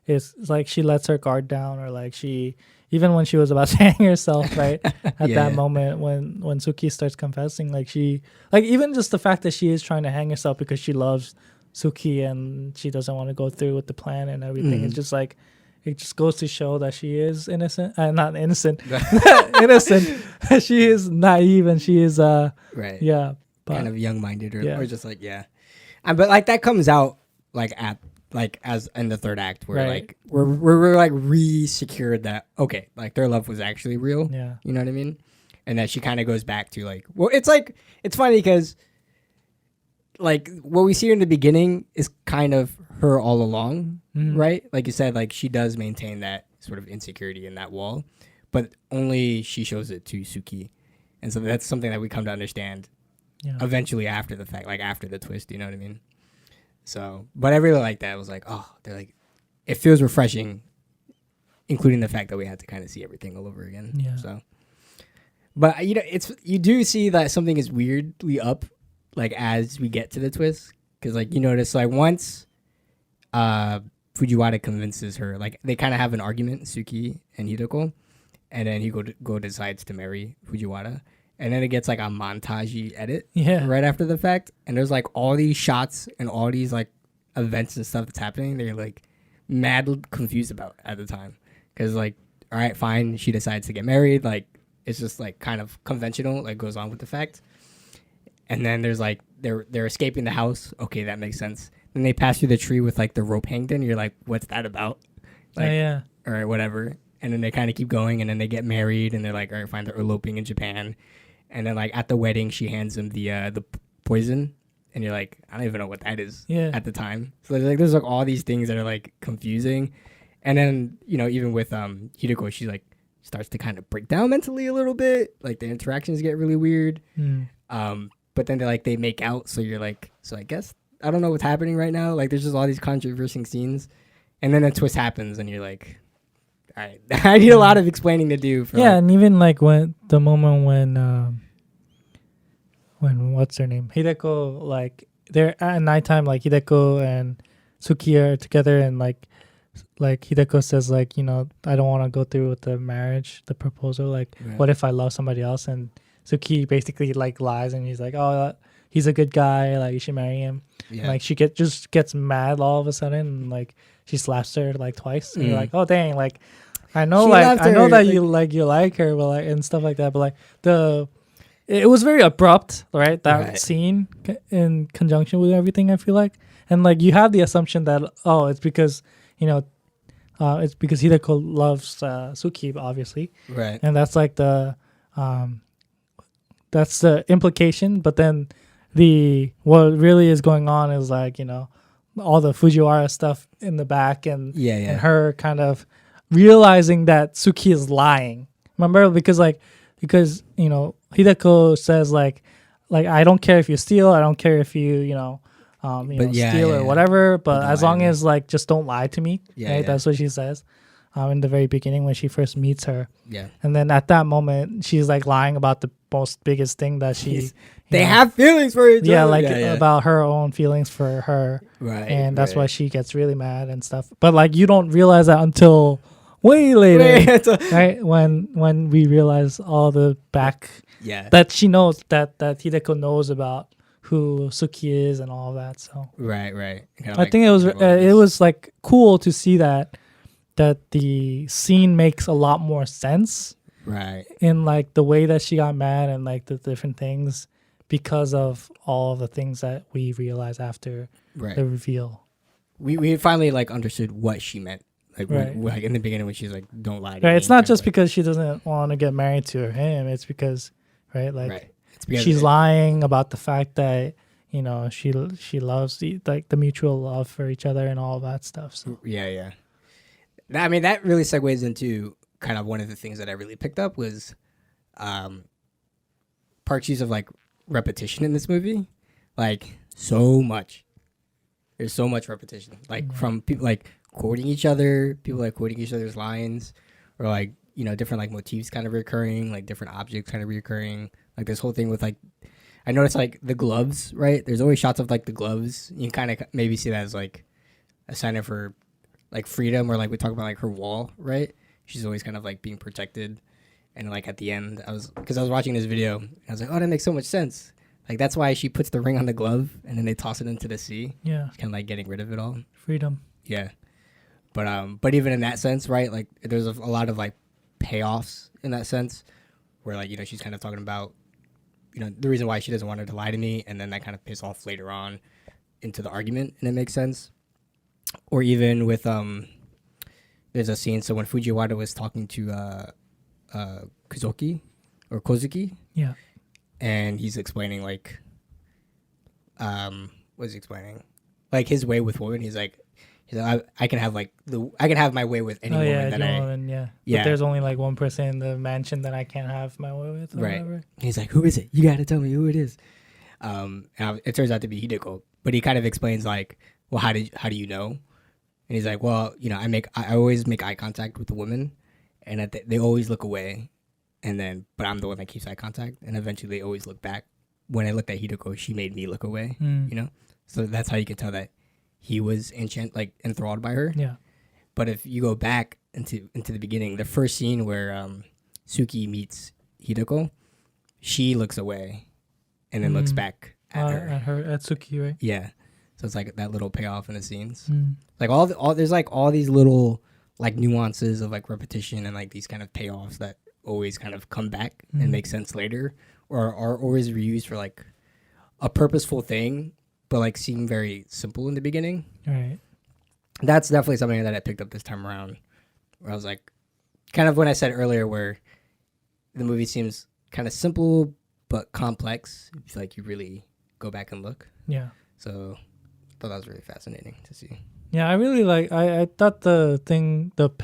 is like, she lets her guard down, or like she, even when she was about to hang herself, right? At that moment when Tsuki starts confessing, like she, like even just the fact that she is trying to hang herself because she loves Tsuki and she doesn't want to go through with the plan and everything. It's just like, it just goes to show that she is innocent, not innocent, innocent. She is naive and she is, but, kind of young-minded or just like, but like that comes out like at, like as in the third act where like we're like re-secured that, okay, like their love was actually real. Yeah. You know what I mean? And that she kind of goes back to like, well, it's like, it's funny because like what we see her in the beginning is kind of her all along, right? Like you said, like she does maintain that sort of insecurity in that wall, but only she shows it to Tsuki. And so that's something that we come to understand eventually after the fact, like after the twist, you know what I mean? So, but I really like that. It was like, oh, they're like, it feels refreshing, including the fact that we had to kind of see everything all over again. Yeah. So, but you know, you do see that something is weirdly up, like as we get to the twist, because like you notice, like once, Fujiwara convinces her, like they kind of have an argument, Tsuki and Hideko, and then Higo decides to marry Fujiwara. And then it gets like a montage edit right after the fact. And there's like all these shots and all these like events and stuff that's happening. They're like mad confused about at the time. Because like, all right, fine. She decides to get married. Like it's just like kind of conventional, like goes on with the fact. And then there's like, they're escaping the house. Okay, that makes sense. Then they pass through the tree with like the rope hanged in. You're like, what's that about? Like, all right, whatever. And then they kind of keep going and then they get married and they're like, all right, fine. They're eloping in Japan. And then, like, at the wedding, she hands him the poison. And you're like, I don't even know what that is at the time. So, there's, like, all these things that are, like, confusing. And then, you know, even with Hideko, she, like, starts to kind of break down mentally a little bit. Like, the interactions get really weird. But then, they make out. So, you're like, so I guess I don't know what's happening right now. Like, there's just all these controversial scenes. And then a twist happens, and you're like, all right, I need a lot of explaining to do. For and even like when the moment when what's her name, Hideko, like they're at nighttime, like Hideko and Tsuki are together, and like Hideko says, like, you know, I don't want to go through with the marriage, the proposal. Like, what if I love somebody else? And Tsuki basically like lies, and he's like, oh, he's a good guy, like you should marry him. And, like she just gets mad all of a sudden, and like she slaps her like twice, and you're like, oh dang, like I know, she like I know that like, you like her, but like and stuff like that, but like it was very abrupt, right? That scene in conjunction with everything, I feel like, and like you have the assumption that it's because, you know, it's because Hideko loves Tsuki, obviously, right? And that's like that's the implication, but then what really is going on is like, you know, all the Fujiwara stuff in the back and and her kind of realizing that Tsuki is lying. Remember, because you know, Hideko says like I don't care if you steal, I don't care if you steal or whatever, but as long as like just don't lie to me. Right? That's what she says in the very beginning when she first meets her. And then at that moment she's like lying about the most biggest thing that they have feelings for each other. About her own feelings for her. Right. And that's why she gets really mad and stuff. But like you don't realize that until way later. Right? When we realize all the back that she knows, that Hideko knows about who Tsuki is and all that. So right. I think it was like cool to see that the scene makes a lot more sense. Right. In like the way that she got mad and like the different things because of all the things that we realize after the reveal. We finally like understood what she meant. Like like in the beginning when she's like, don't lie to me. It's not just because she doesn't want to get married to him. It's because right? Like Right. It's because she's lying about the fact that she loves the mutual love for each other and all that stuff. So Yeah. I mean, that really segues into kind of one of the things that I really picked up was Park's use of like repetition in this movie. Like so much. There's so much repetition. Like from people like quoting each other, people like quoting each other's lines, or like, different like motifs kind of recurring, like different objects kind of recurring. Like this whole thing with like, I noticed like the gloves, right? There's always shots of like the gloves. You can kind of maybe see that as like a sign of her like freedom, or like we talk about like her wall, right? She's always kind of like being protected. And like at the end, I was watching this video, and I was like, oh, that makes so much sense. Like that's why she puts the ring on the glove and then they toss it into the sea. yeah, She's kind of like getting rid of it all. freedom. Yeah. But even in that sense, right? Like there's a lot of like payoffs in that sense, where like she's kind of talking about the reason why she doesn't want her to lie to me, and then that kind of pays off later on into the argument, and it makes sense. Or even with there's a scene. So when Fujiwara was talking to Kozuki, Yeah, and he's explaining like what is he explaining? Like his way with women. He's like I can have like I can have my way with any woman that I woman, yeah. Yeah. But there's only like one person in the mansion that I can't have my way with. Or Right. whatever. He's like, who is it? You got to tell me who it is. It turns out to be Hideku, but he kind of explains like, well, how do you know? And he's like, well, I always make eye contact with the women, and they always look away, but I'm the one that keeps eye contact, and eventually they always look back. When I looked at Hideko, she made me look away. So that's how you can tell that he was enthralled by her. Yeah. But if you go back into the beginning, the first scene where Tsuki meets Hideko, she looks away and then looks back at her. At Tsuki, right? Yeah. So it's like that little payoff in the scenes. Mm. Like there's like all these little like nuances of like repetition and like these kind of payoffs that always kind of come back and make sense later, or are always reused for like a purposeful thing, but like seem very simple in the beginning. Right. That's definitely something that I picked up this time around, where I was like, kind of when I said earlier, where the movie seems kind of simple but complex if like you really go back and look. Yeah. So I thought that was really fascinating to see. Yeah, I really like. I thought the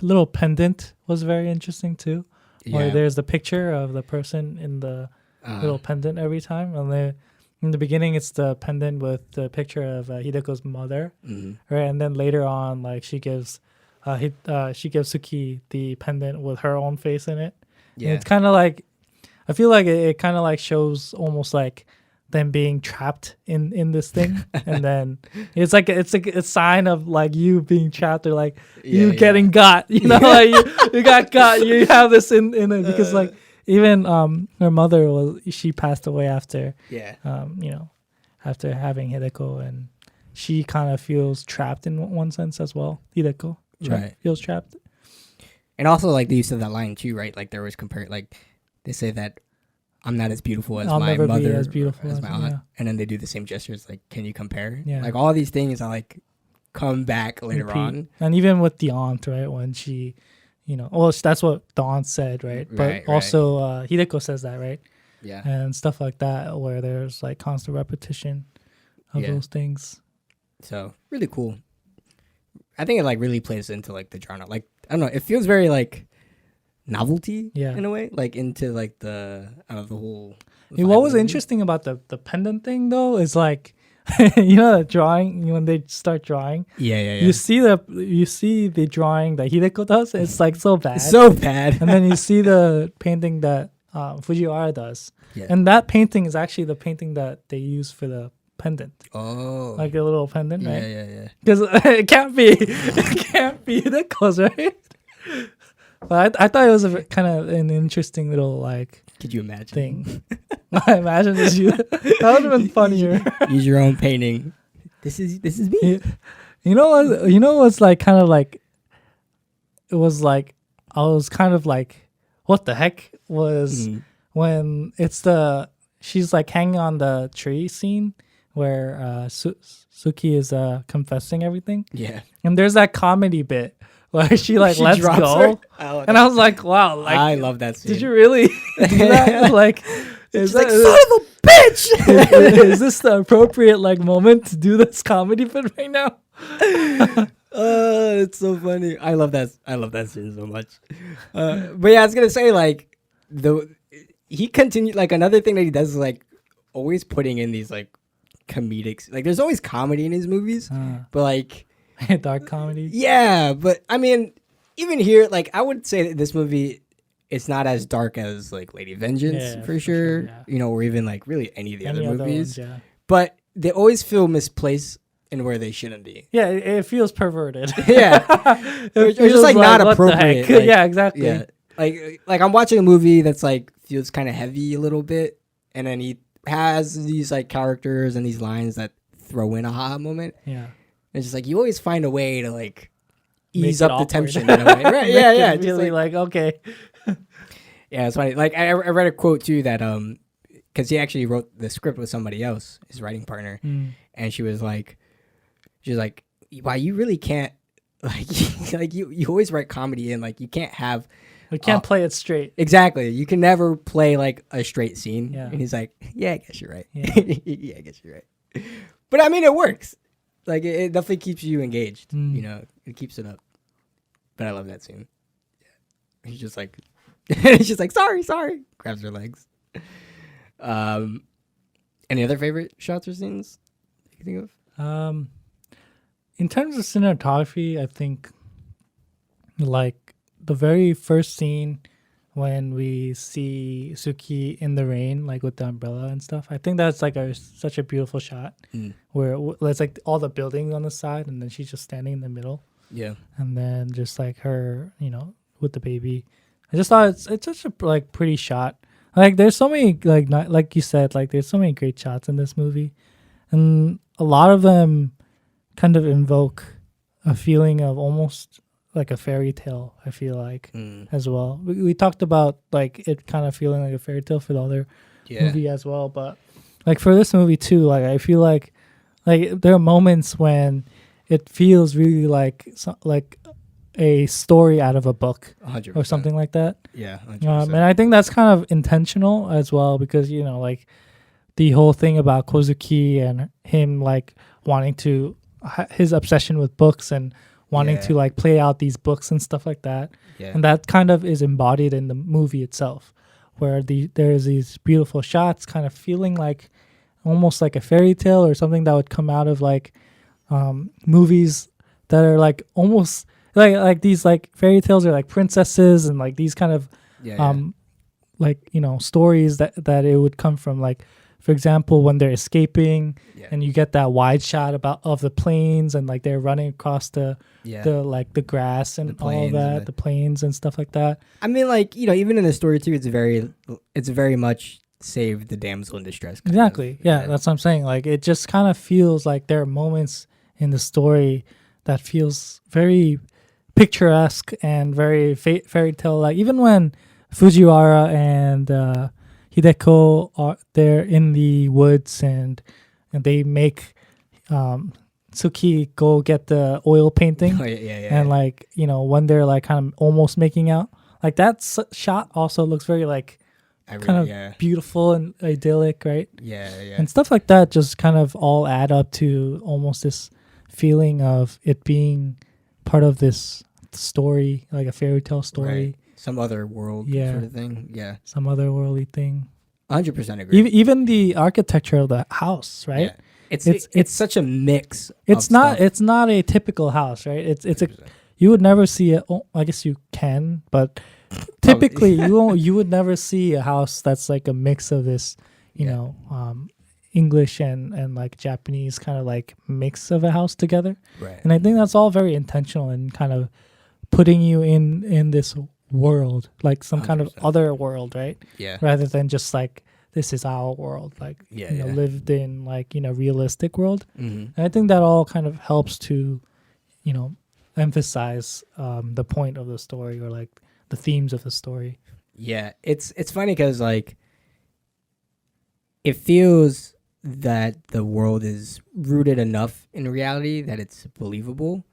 little pendant was very interesting too. Where there's the picture of the person in the little pendant every time, and in the beginning it's the pendant with the picture of Hideko's mother, right? And then later on, like she gives Tsuki the pendant with her own face in it. Yeah, and it's kind of like, I feel like it kind of like shows almost like them being trapped in this thing, and then it's like a sign of like you being trapped, or like you getting got, like you got got. You have this in it because like even her mother she passed away after after having Hideko, and she kind of feels trapped in one sense as well. Hideko feels trapped, and also like the use of that line too, right? Like there was compared, like they say that I'm not as beautiful as my mother, be as beautiful as my aunt. Yeah. And then they do the same gestures. Like, can you compare? Yeah. Like all these things are like come back later on. And even with the aunt, right? When she, that's what the aunt said, right? But also Hideko says that, right? Yeah. And stuff like that, where there's like constant repetition of those things. So really cool. I think it like really plays into like the genre. Like, I don't know, it feels very like novelty in a way, like into like the whole. What was interesting about the pendant thing though is like, the drawing when they start drawing. Yeah. You see the drawing that Hideko does. It's like so bad. It's so bad. And then you see the painting that Fujiwara does, and that painting is actually the painting that they use for the pendant. Oh, like a little pendant, right? Yeah. Because it can't be Hideko's, right? But I thought it was kind of an interesting little like. Could you imagine? Thing. I imagine this. That would have been funnier. Use your own painting. This is me. You know what's like kind of like. It was like I was kind of like, what the heck was when she's like hanging on the tree scene where Tsuki is confessing everything. Yeah. And there's that comedy bit where she like lets go. And I was like, wow, like I love that scene. Did you really do that? Like Is She's like, son of a bitch. is this the appropriate like moment to do this comedy bit right now? It's so funny. I love that. I love that scene so much. But yeah, I was gonna say like he continued like another thing that he does is like always putting in these like comedics. Like there's always comedy in his movies, but like dark comedy. yeah. But I mean, even here, like I would say that this movie. It's not as dark as like Lady Vengeance for sure, yeah. you know, or even like really any of the other movies. Ones, yeah. But they always feel misplaced and where they shouldn't be. Yeah, it feels perverted. Yeah, or just like not what the appropriate. heck? Like, yeah, exactly. Yeah, like I'm watching a movie that's like feels kind of heavy a little bit, and then he has these like characters and these lines that throw in a ha moment. Yeah, it's just like you always find a way to like ease Make it up the awkward. tension in a way. Right? Yeah. It's really like okay. Yeah, it's funny. Like I read a quote too that because he actually wrote the script with somebody else, his writing partner, and she was like, "Wow, you really can't like you always write comedy and like you can't have We can't play it straight." Exactly. You can never play like a straight scene. Yeah. And he's like, "Yeah, I guess you're right. Yeah. Yeah, I guess you're right." But I mean, it works. Like it definitely keeps you engaged. You know, it keeps it up. But I love that scene. Yeah. He's just like. She's just like, sorry. Grabs her legs. Any other favorite shots or scenes you can think of? In terms of cinematography, I think like the very first scene when we see Tsuki in the rain, like with the umbrella and stuff. I think that's like such a beautiful shot where it's like all the buildings on the side and then she's just standing in the middle. Yeah. And then just like her, you know, with the baby. I just thought it's such a like pretty shot. Like there's so many like you said, like there's so many great shots in this movie, and a lot of them kind of invoke a feeling of almost like a fairy tale. I feel like as well. We talked about like it kind of feeling like a fairy tale for the other movie as well, but like for this movie too, like I feel like there are moments when it feels really like a story out of a book 100%. or something like that. Yeah, 100%. And I think that's kind of intentional as well because, you know, like the whole thing about Kozuki and him like wanting to, his obsession with books and wanting to like play out these books and stuff like that. Yeah. And that kind of is embodied in the movie itself where there's these beautiful shots kind of feeling like almost like a fairy tale or something that would come out of like movies that are like almost like these like fairy tales are like princesses and like these kind of like, you know, stories that it would come from, like for example when they're escaping and you get that wide shot of the plains and like they're running across the like the grass and all that, the plains and stuff like that. I mean, like, you know, even in the story too, it's very much save the damsel in distress exactly. That's what I'm saying. Like it just kind of feels like there are moments in the story that feels very picturesque and very fairy tale like. Even when Fujiwara and Hideko are there in the woods and they make Tsuki go get the oil painting and like, you know, when they're like kind of almost making out, like that shot also looks very like kind of beautiful and idyllic, right? And stuff like that just kind of all add up to almost this feeling of it being part of this story, like a fairy tale story, some other world sort of thing. Some other worldly thing. 100% agree. Even the architecture of the house, right? It's such a mix. It's not a typical house, right? It's a you would never see it. Oh, I guess you can, but typically you would never see a house that's like a mix of this, you know, English and like Japanese kind of like mix of a house together. Right. And I think that's all very intentional and kind of putting you in this world, like some 100%. Kind of other world, right? Yeah. Rather than just like this is our world, like you know, lived in like, you know, realistic world. And I think that all kind of helps to, you know, emphasize the point of the story or like the themes of the story. Yeah, it's funny because like it feels that the world is rooted enough in reality that it's believable,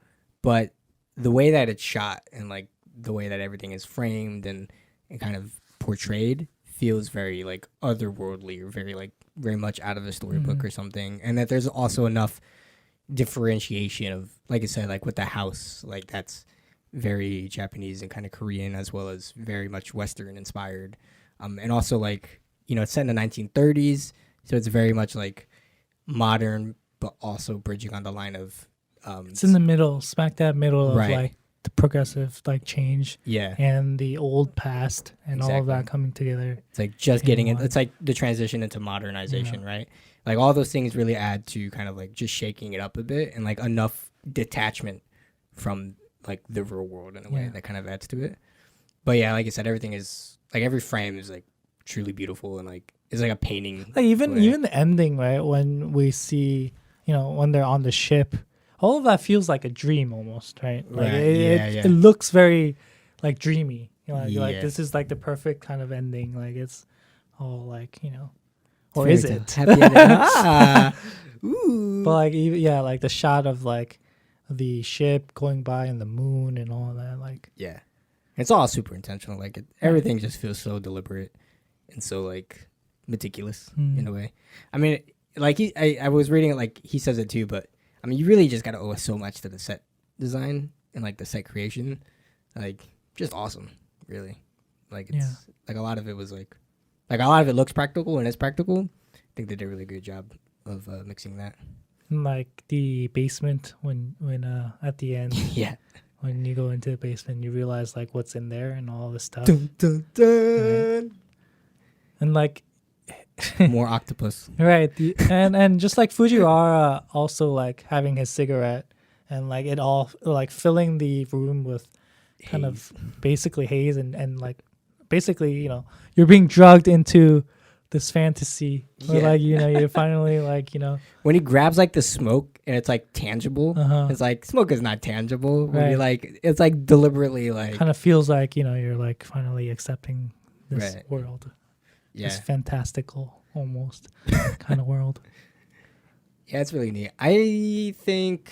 but the way that it's shot and like the way that everything is framed and kind of portrayed feels very like otherworldly or very much out of a storybook or something, and that there's also enough differentiation of, like I said, like with the house, like that's very Japanese and kind of Korean as well as very much Western inspired, and also like it's set in the 1930s, so it's very much like modern but also bridging on the line of it's in the middle, smack dab middle of Right. like the progressive like change yeah, and the old past and all of that Exactly. coming together. it's like just in getting it. one. It's like the transition into modernization, right? Like all those things really add to kind of like just shaking it up a bit and like enough detachment from like the real world in a way Yeah. that kind of adds to it. But yeah, like I said, everything is like every frame is like truly beautiful and like it's like a painting. Like even way. even the ending, right? When we see, when they're on the ship, all of that feels like a dream almost, right? Like Right, it looks very like dreamy. Like Yeah. this is like the perfect kind of ending. Like it's all like, or Fairy is tale. it? Happy ending. Ah, ooh. But like like the shot of like the ship going by and the moon and all that, like Yeah, it's all super intentional. Like everything just feels so deliberate and so like meticulous in a way. I mean, like I was reading it, like he says it too, but I mean, you really just gotta owe so much to the set design and like the set creation, like just awesome, really. Like it's like a lot of it was like a lot of it looks practical and is practical. I think they did a really good job of mixing that. like the basement when at the end Yeah. when you go into the basement you realize like what's in there and all this stuff. Dun, dun, dun. And like More octopus. right and just like Fujiwara also like having his cigarette and like it all like filling the room with kind of basically haze and like basically you're being drugged into this fantasy where Yeah. like you're finally like When he grabs like the smoke and it's like tangible, Uh-huh. it's like smoke is not tangible. When you Right. like, it's like deliberately like, kind of feels like you're like finally accepting this Right. world, yeah, this fantastical almost kind of world. yeah, it's really neat. I think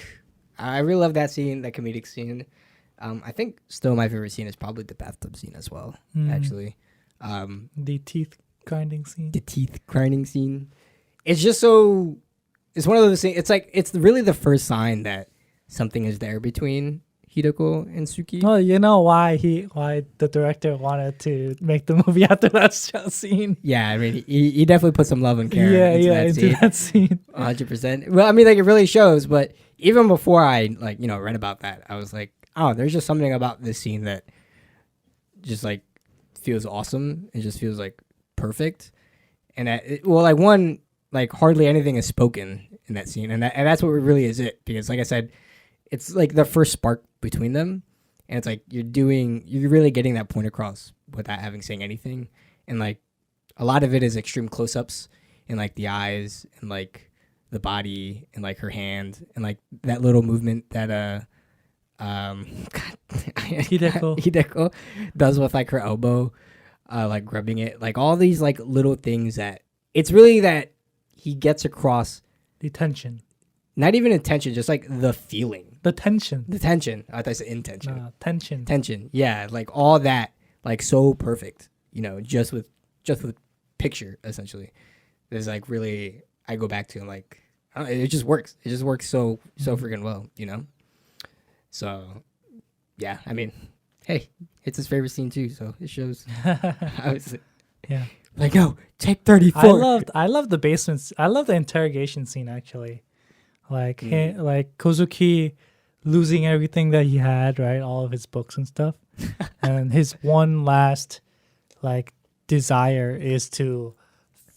I really love that scene, that comedic scene. I think still my favorite scene is probably the bathtub scene as well. Actually, The teeth grinding scene. the teeth grinding scene. It's just so. It's one of those things. It's like it's really the first sign that something is there between Hideku and Tsuki. Well, you know why the director wanted to make the movie after that scene. Yeah, I mean, he definitely put some love and care into that scene. 100%. Well, I mean, like it really shows. But even before I read about that, I was like, oh, there's just something about this scene that just like feels awesome. It just feels like perfect. And hardly anything is spoken in that scene, and that's what really is it. Because like I said, it's like the first spark between them, and it's like you're really getting that point across without saying anything, and like a lot of it is extreme close-ups and like the eyes and like the body and like her hand and like that little movement that Hideko does with like her elbow, like grubbing it, like all these like little things that it's really that he gets across. The tension. Not even intention, just like the feeling. The tension. The tension. I thought I said intention. Tension. Tension. Yeah, like all that, like so perfect. Just with picture essentially. There's like really, I go back to and like, I don't know, it just works. It just works so freaking well. So, yeah. I mean, hey, it's his favorite scene too, so it shows. I was Yeah. like, no, take 34. I love the basement. I love the interrogation scene actually. Like like Kozuki losing everything that he had, right? All of his books and stuff. And his one last like desire is to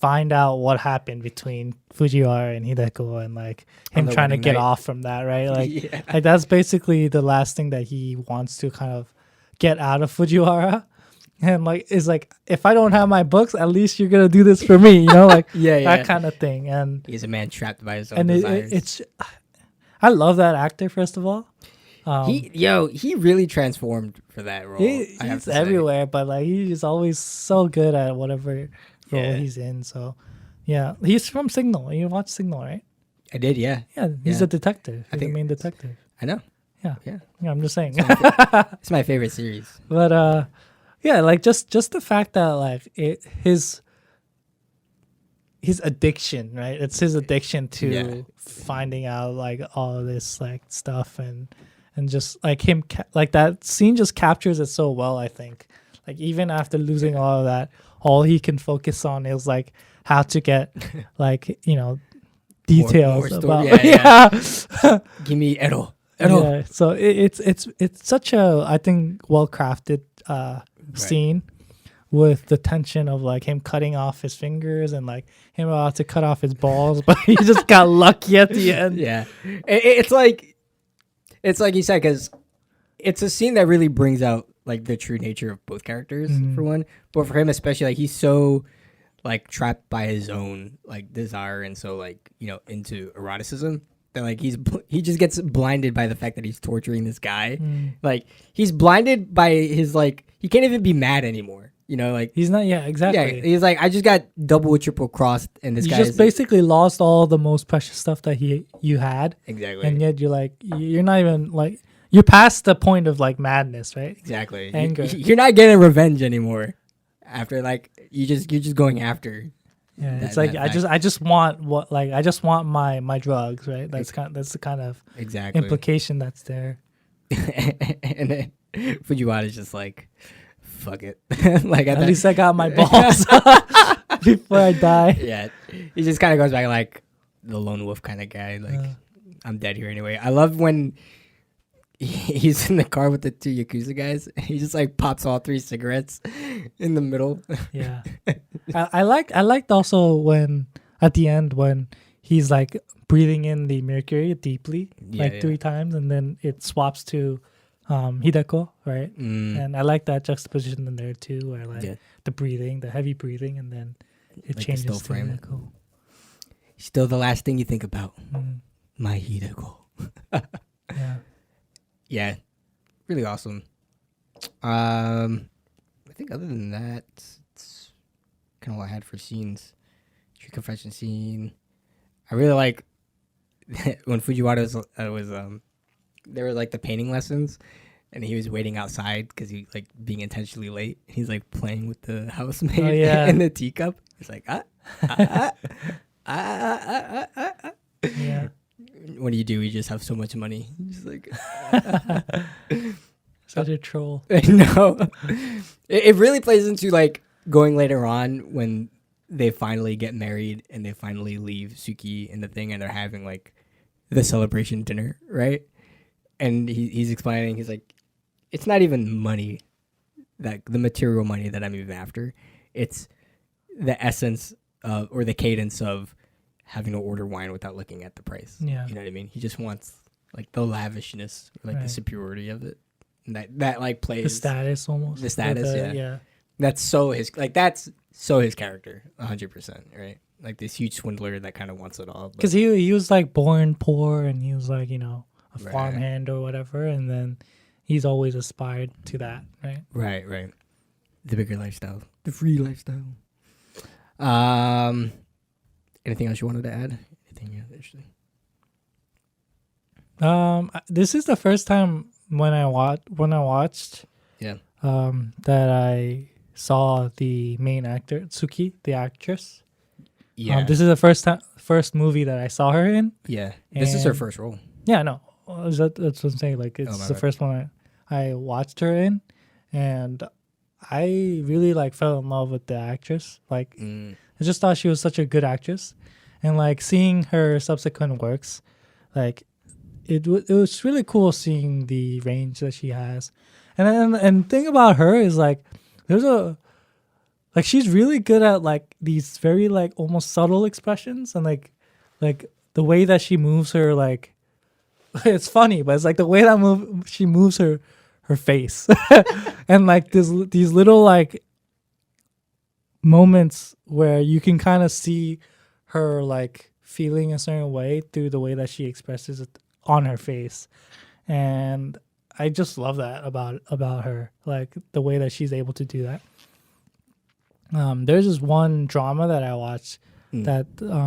find out what happened between Fujiwara and Hideko and like him the trying to wedding get night. off from that, right? Like, Yeah. like that's basically the last thing that he wants to kind of get out of Fujiwara. And like is like, if I don't have my books, at least you're gonna do this for me, like Yeah. that kind of thing. And He's a man trapped by his own desires. it's I love that actor first of all. He really transformed for that role. I have He's to say. everywhere, but like he's always so good at whatever role Yeah. he's in. So yeah, he's from Signal. You watch Signal, right? I did, yeah. Yeah, he's Yeah. a detective. He's think the main detective. I know. Yeah, Yeah. yeah. I'm just saying. It's my favorite series. But Yeah, like just the fact that like his addiction, right? It's his addiction to finding out like all of this like stuff and just like him like that scene just captures it so well. I think like even after losing all of that, all he can focus on is like how to get like details more about yeah. Give me Ero. Yeah, so it's such a, I think, well crafted scene with the tension of like him cutting off his fingers and like him about to cut off his balls, but he just got lucky at the end. Yeah, it's like you said, because it's a scene that really brings out like the true nature of both characters for one, but for him especially, like he's so like trapped by his own like desire and so like into eroticism. That like he just gets blinded by the fact that he's torturing this guy. Like he's blinded by his like he can't even be mad anymore. Like he's not. Yeah, exactly. Yeah, he's like, I just got double or triple crossed, and this guy just basically lost all the most precious stuff that you had. Exactly. And yet you're like you're not even like you're past the point of like madness, right? Exactly. Anger. You're not getting revenge anymore. After like you're just going after. Yeah, it's like I just want my drugs, right? That's the kind of exactly implication that's there. And then Fujiwara's just like, fuck it. Like at least I got my balls before I die. Yeah, he just kind of goes back like the lone wolf kind of guy. Like I'm dead here anyway. I love when he's in the car with the two Yakuza guys. He just like pops all 3 cigarettes in the middle. Yeah, I liked also when at the end when he's like breathing in the mercury deeply 3 times, and then it swaps to Hideku, right? And I like that juxtaposition in there too, where like the breathing, the heavy breathing, and then it like changes to Hideku. Still the last thing you think about, my Hideku. Yeah, really awesome. I think other than that, it's kind of what I had for scenes. True confession scene. I really like when Fujiwara was there were like the painting lessons, and he was waiting outside because he like being intentionally late. He's like playing with the housemaid and the teacup. He's like yeah. What do? You just have so much money. Just like such a troll. I know. It really plays into like going later on when they finally get married and they finally leave Tsuki and the thing, and they're having like the celebration dinner, right? And he's explaining, he's like, it's not even money, that the material money that I'm even after. It's the essence of, or the cadence of having to order wine without looking at the price. Yeah. You know what I mean? He just wants like the lavishness, or like the superiority of it. And that like plays the status almost. The status, yeah. That's so his character, 100%, right? Like this huge swindler that kind of wants it all. Because he was like born poor, and he was like, a farmhand or whatever, and then he's always aspired to that, right? Right. The bigger lifestyle. The free lifestyle. Anything else you wanted to add? Anything interesting? This is the first time when I watched that I saw the main actor, Tsuki, the actress. Yeah. This is the first movie that I saw her in. Yeah. This is her first role. Yeah, no. That's what I'm saying. Like, it's the first one I watched her in, and I really like fell in love with the actress. Like, I just thought she was such a good actress, and like seeing her subsequent works, like it was really cool seeing the range that she has, and thing about her is like she's really good at like these very like almost subtle expressions, and like the way that she moves her like. It's funny, but it's like the way that she moves her face, and like these little like moments where you can kind of see her like feeling a certain way through the way that she expresses it on her face, and I just love that about her, like the way that she's able to do that. There's this one drama that I watched that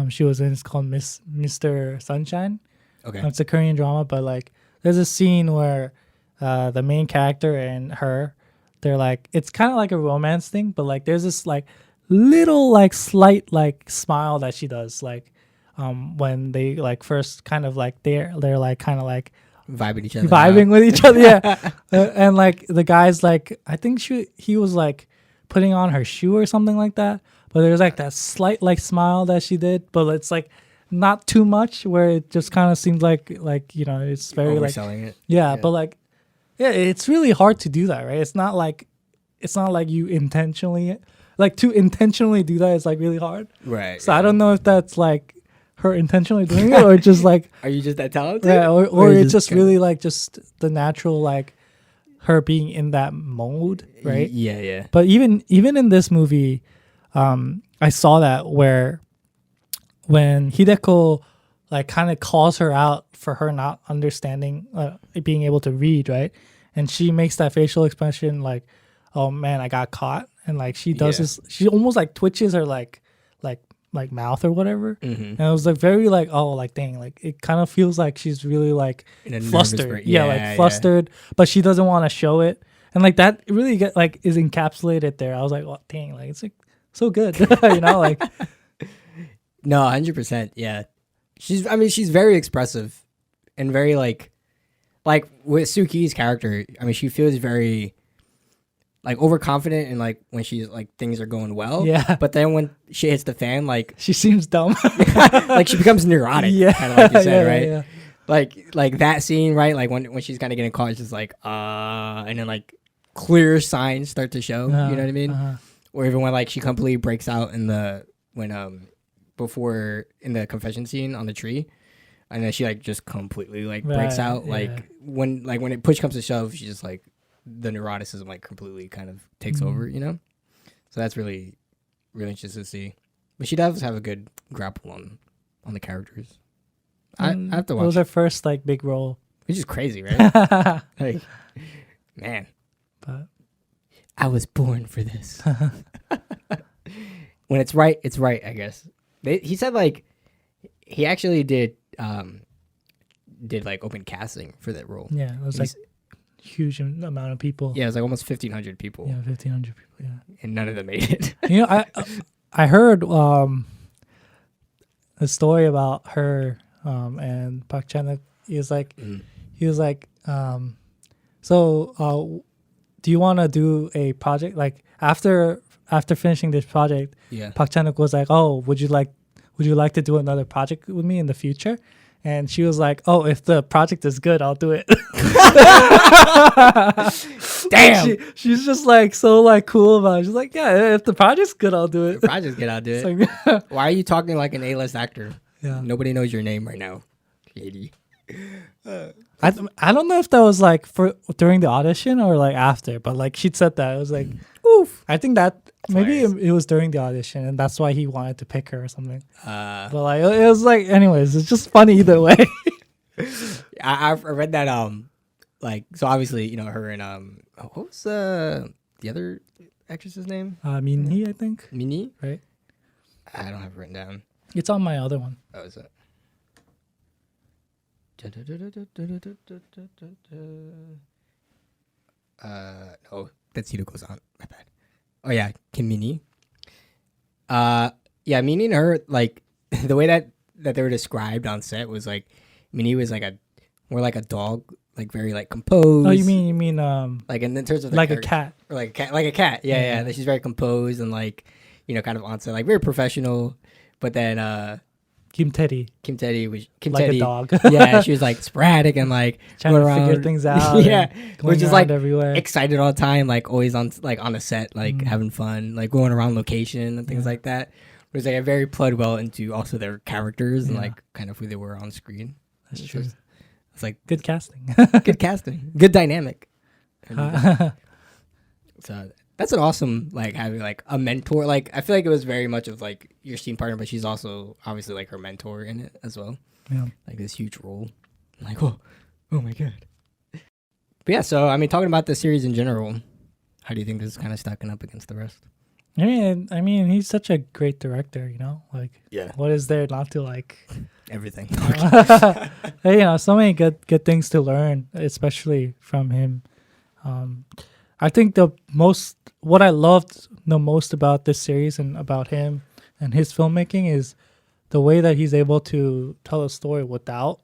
she was in. It's called Mr. Sunshine. Okay. It's a Korean drama, but like there's a scene where the main character and her they're like, it's kind of like a romance thing, but like there's this like little like slight like smile that she does like when they like first kind of like they're like kind of like vibing with each other, yeah. And like the guy's like, I think he was like putting on her shoe or something like that, but there's like that slight like smile that she did, but it's like not too much where it just kind of seems like you know, it's very overselling like it. yeah, but like yeah, it's really hard to do that, right? It's not like you intentionally like to intentionally do that is like really hard, right? So I don't know if that's like her intentionally doing it or just like are you just that talented? Yeah, or it's just really like just the natural like her being in that mode, right? Yeah. But even in this movie, I saw that where when Hideko like kind of calls her out for her not understanding, being able to read, right? And she makes that facial expression like, "Oh man, I got caught," and like she does this, she almost like twitches her like mouth or whatever, and it was like very like, oh, like dang, like it kind of feels like she's really like flustered, flustered, but she doesn't want to show it, and like that really is encapsulated there. I was like, well, dang, like it's like so good, you know, like. No, 100%. Yeah, she's very expressive, and very like with Suki's character. I mean, she feels very like overconfident and like when she's like things are going well. Yeah. But then when she hits the fan, like she seems dumb. like she becomes neurotic. Yeah. Kind of like you said, right? Yeah. Like that scene, right? Like when she's kind of getting caught, it's just like and then like clear signs start to show. You know what I mean? Or even when like she completely breaks out before in the confession scene on the tree, and then she like just completely like breaks out. Like when it push comes to shove, she just like the neuroticism like completely kind of takes over, you know. So that's really really interesting to see. But she does have a good grapple on the characters. I have to watch. It was her first like big role, which is crazy, right? Like, man, but I was born for this. When it's right, I guess. He said like he actually did like open casting for that role. Yeah, it was like huge amount of people. Yeah, it was like almost 1,500 people. Yeah, 1,500 people. Yeah, and none of them made it. You know, I heard a story about her and Park Chan-Wook. He was like, so do you want to do a project like after finishing this project? Yeah. Park Chan-Wook was like, oh, would you like to do another project with me in the future? And she was like, oh, if the project is good, I'll do it. Damn. She's just like so like cool about it. She's like, yeah, if the project's good, I'll do it. If the project's good, I'll do it. Like, why are you talking like an A-list actor? Yeah. Nobody knows your name right now, Katie. I don't know if that was like for during the audition or like after, but like she said that. It was like, oof. I think that maybe it was during the audition, and that's why he wanted to pick her or something. But like it was like, anyways, it's just funny either way. I read that like, so obviously, you know, her and what was the other actress's name? Minhee, I think. Minhee, right? I don't have it written down. It's on my other one. Oh, is it? No, that's Hideko's aunt. My bad. Oh yeah, Kim Minhee. Yeah, Minhee and her, like the way that they were described on set was like Minhee was like more like a dog, like very like composed. Oh, you mean like in terms of like a cat, or like a cat. Yeah. She's very composed and like, you know, kind of on set, like very professional. But then Kim Teddy was like a dog. Yeah, she was like sporadic and like trying to figure things out. Yeah, which is like everywhere, excited all the time, like always on the set, like having fun, like going around location and things like that. It was like I very plugged well into also their characters and like kind of who they were on screen. That's true. It's like good casting, good dynamic. So that's an awesome, like having like a mentor. Like I feel like it was very much of like your scene partner, but she's also obviously like her mentor in it as well. Yeah, like this huge role. I'm like, oh my god. But yeah, so I mean, talking about the series in general, how do you think this is kind of stacking up against the rest? I mean, he's such a great director, you know. Like, what is there not to like? Everything. You know, so many good things to learn, especially from him. I think what I loved the most about this series and about him and his filmmaking is the way that he's able to tell a story without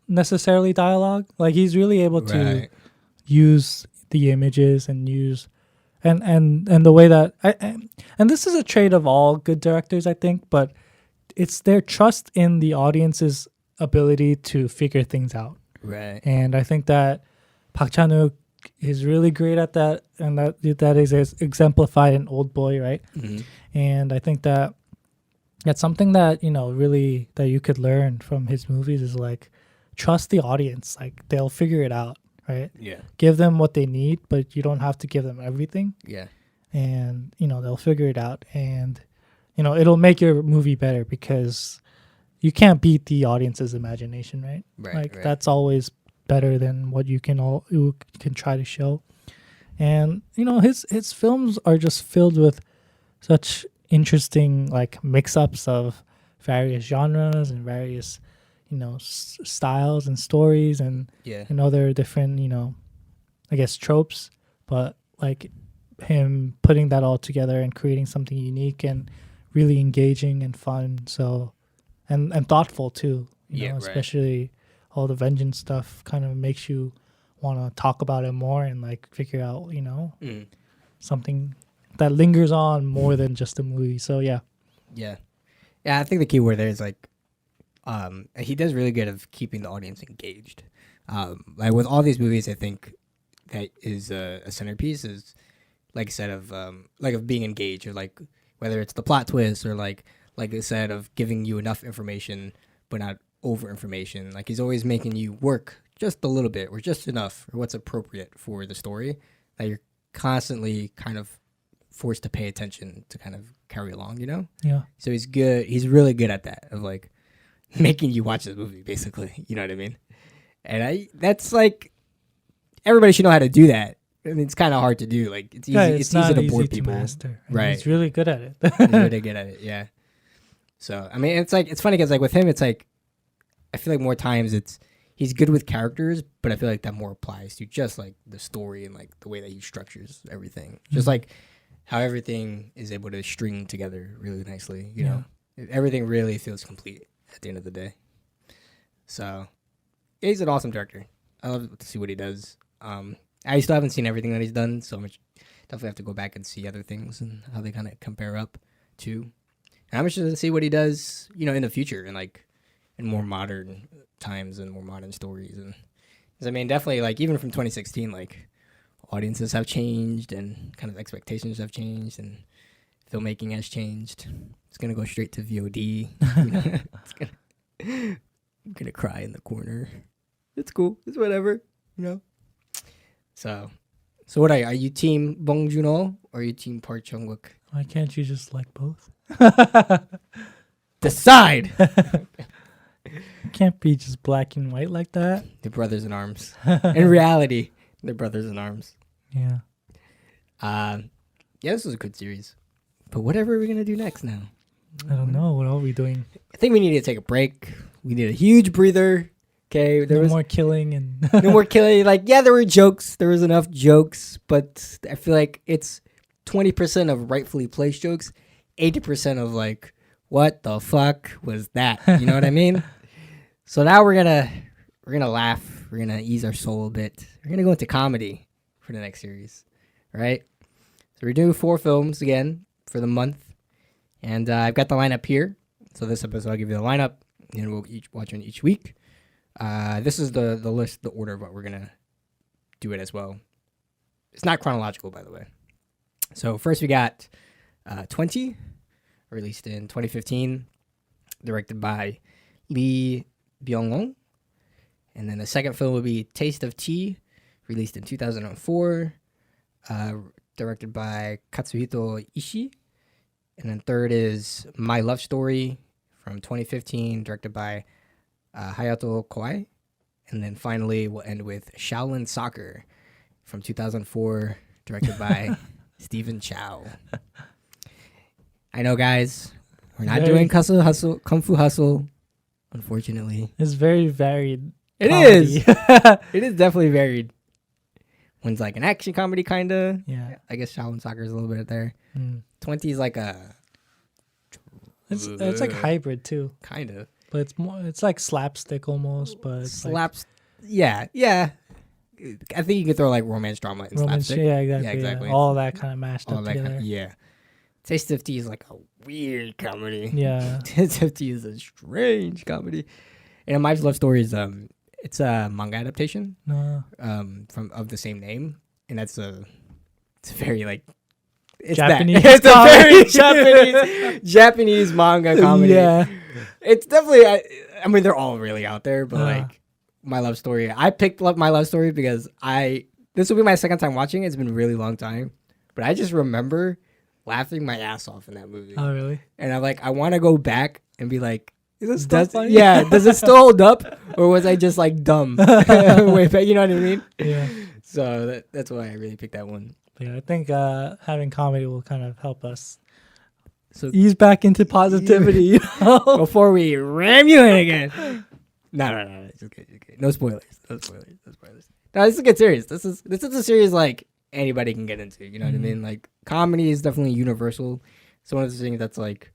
necessarily dialogue. Like he's really able to Right. use the images and use and the way that and this is a trait of all good directors, I think, but it's their trust in the audience's ability to figure things out. Right. And I think that Park Chan-wook is really great at that, and that is exemplified in Old Boy, right? Mm-hmm. And I think that that's something that really that you could learn from his movies is like trust the audience, like they'll figure it out, right? Yeah. Give them what they need, but you don't have to give them everything, Yeah. and they'll figure it out, and it'll make your movie better because you can't beat the audience's imagination, right? Right. Like right. that's always better than what you can try to show. And his films are just filled with such interesting like mix-ups of various genres and various styles and stories and Yeah. other different I guess tropes, but like him putting that all together and creating something unique and really engaging and fun, so and thoughtful too, Yeah, right. especially all the vengeance stuff kind of makes you want to talk about it more and like figure out Mm. something that lingers on more than just a movie. So yeah. Yeah. I think the key word there is like, he does really good of keeping the audience engaged. Like with all these movies, I think that is a centerpiece is like I said of being engaged, or like whether it's the plot twist or like I said of giving you enough information but not over information. Like he's always making you work just a little bit or just enough or what's appropriate for the story that you're constantly kind of forced to pay attention to kind of carry along, Yeah. So he's good. He's really good at that of like making you watch this movie, basically. You know what I mean? And that's like everybody should know how to do that. I mean, it's kind of hard to do. Like it's easy. Yeah, it's easy to board to people. master. And Right. He's really good at it. He's really good at it. Yeah. So I mean, it's funny because like with him, it's like I feel like more times he's good with characters, but I feel like that more applies to just like the story and like the way that he structures everything. Just like how everything is able to string together really nicely. You know, everything really feels complete at the end of the day. So he's an awesome director. I love to see what he does. I still haven't seen everything that he's done, so much definitely have to go back and see other things and how they kind of compare up to. And I'm interested to see what he does, in the future and like in more modern times and more modern stories. And 'cause I mean, definitely like even from 2016, like audiences have changed and kind of expectations have changed and filmmaking has changed. It's gonna go straight to VOD. I'm gonna cry in the corner. It's cool. It's whatever, So what are you team Bong Joon-ho or are you team Park Chan-wook? Why can't you just like both? Decide. You can't be just black and white like that. They're brothers in arms. In reality, they're brothers in arms. Yeah. This was a good series. But whatever are we gonna do next now? I don't know. What are we doing? I think we need to take a break. We need a huge breather. Okay, there was more killing and no more killing. Like, yeah, there were jokes. There was enough jokes, but I feel like it's 20% of rightfully placed jokes, 80% of like, what the fuck was that? You know what I mean? So now we're gonna laugh. We're gonna ease our soul a bit. We're gonna go into comedy for the next series, all right? So we're doing 4 films again for the month, and I've got the lineup here. So this episode, I'll give you the lineup, and we'll each watch one each week. This is the list, the order of what we're gonna do it as well. It's not chronological, by the way. So first we got 20, released in 2015, directed by Lee Byung-won. And then the second film will be Taste of Tea, released in 2004, directed by Katsuhito Ishii. And then third is My Love Story from 2015, directed by Hayato Kawai. And then finally, we'll end with Shaolin Soccer from 2004, directed by Stephen Chow. I know, guys, we're not doing Kung Fu Hustle, unfortunately. it's very varied. It comedy. is. It is definitely varied. One's like an action comedy kind of. Yeah. I guess Shaolin Soccer is a little bit there. Mm. 20 is like a It's like hybrid too, kind of. but it's like slapstick almost, but it's slaps. Yeah. I think you can throw like romance drama and romance. slapstick. Yeah, exactly. Yeah, exactly. All that kind of mashed All up that together. kind of, yeah. Taste of Tea is like a weird comedy. Yeah. Taste of Tea is a strange comedy. And My Love Story is it's a manga adaptation of the same name, and it's very like it's Japanese. It's a very Japanese manga comedy. Yeah. It's definitely. I mean, they're all really out there, but like My Love Story. I picked up My Love Story because this will be my second time watching it. It's been a really long time, but I just remember laughing my ass off in that movie. Oh, really? And I'm like, I want to go back and be like, is it still funny? Yeah, does it still hold up, or was I just like dumb? Way back, you know what I mean? Yeah. So that's why I really picked that one. But yeah, I think having comedy will kind of help us So ease back into positivity. before we ram you in again. No. It's okay. No spoilers. No, this is get serious. This is a series like anybody can get into. You know what I mean? Like comedy is definitely universal. It's one of those things that's like,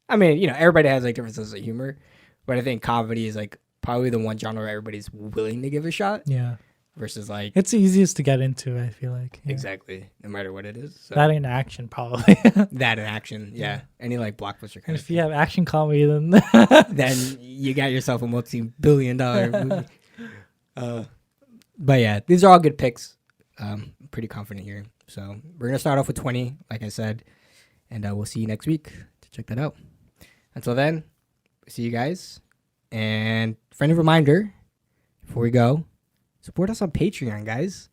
I mean, you know, everybody has like different senses of humor, but I think comedy is like probably the one genre everybody's willing to give a shot. Yeah. Versus like it's the easiest to get into, I feel like. Yeah. Exactly. No matter what it is. So. That in action, probably. That in action, yeah. Any like blockbuster kind and of if you have action comedy, then then you got yourself a multi-billion-dollar movie. But yeah, these are all good picks. Pretty confident here. So we're gonna start off with 20, like I said, and we'll see you next week to check that out. Until then, see you guys. And friendly reminder before we go, support us on Patreon, guys.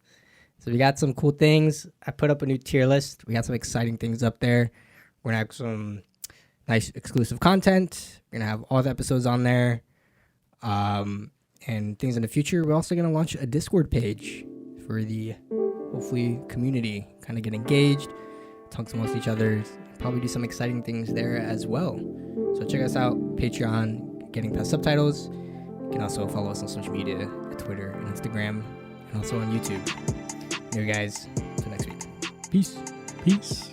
So we got some cool things. I put up a new tier list. We got some exciting things up there. We're gonna have some nice exclusive content. We're gonna have all the episodes on there. And things in the future. We're also gonna launch a Discord page for the hopefully community. Kind of get engaged, talk amongst each other, probably do some exciting things there as well. So check us out, Patreon, Getting Past Subtitles. You can also follow us on social media at Twitter and Instagram, and also on YouTube. Anyway, guys, until next week. Peace.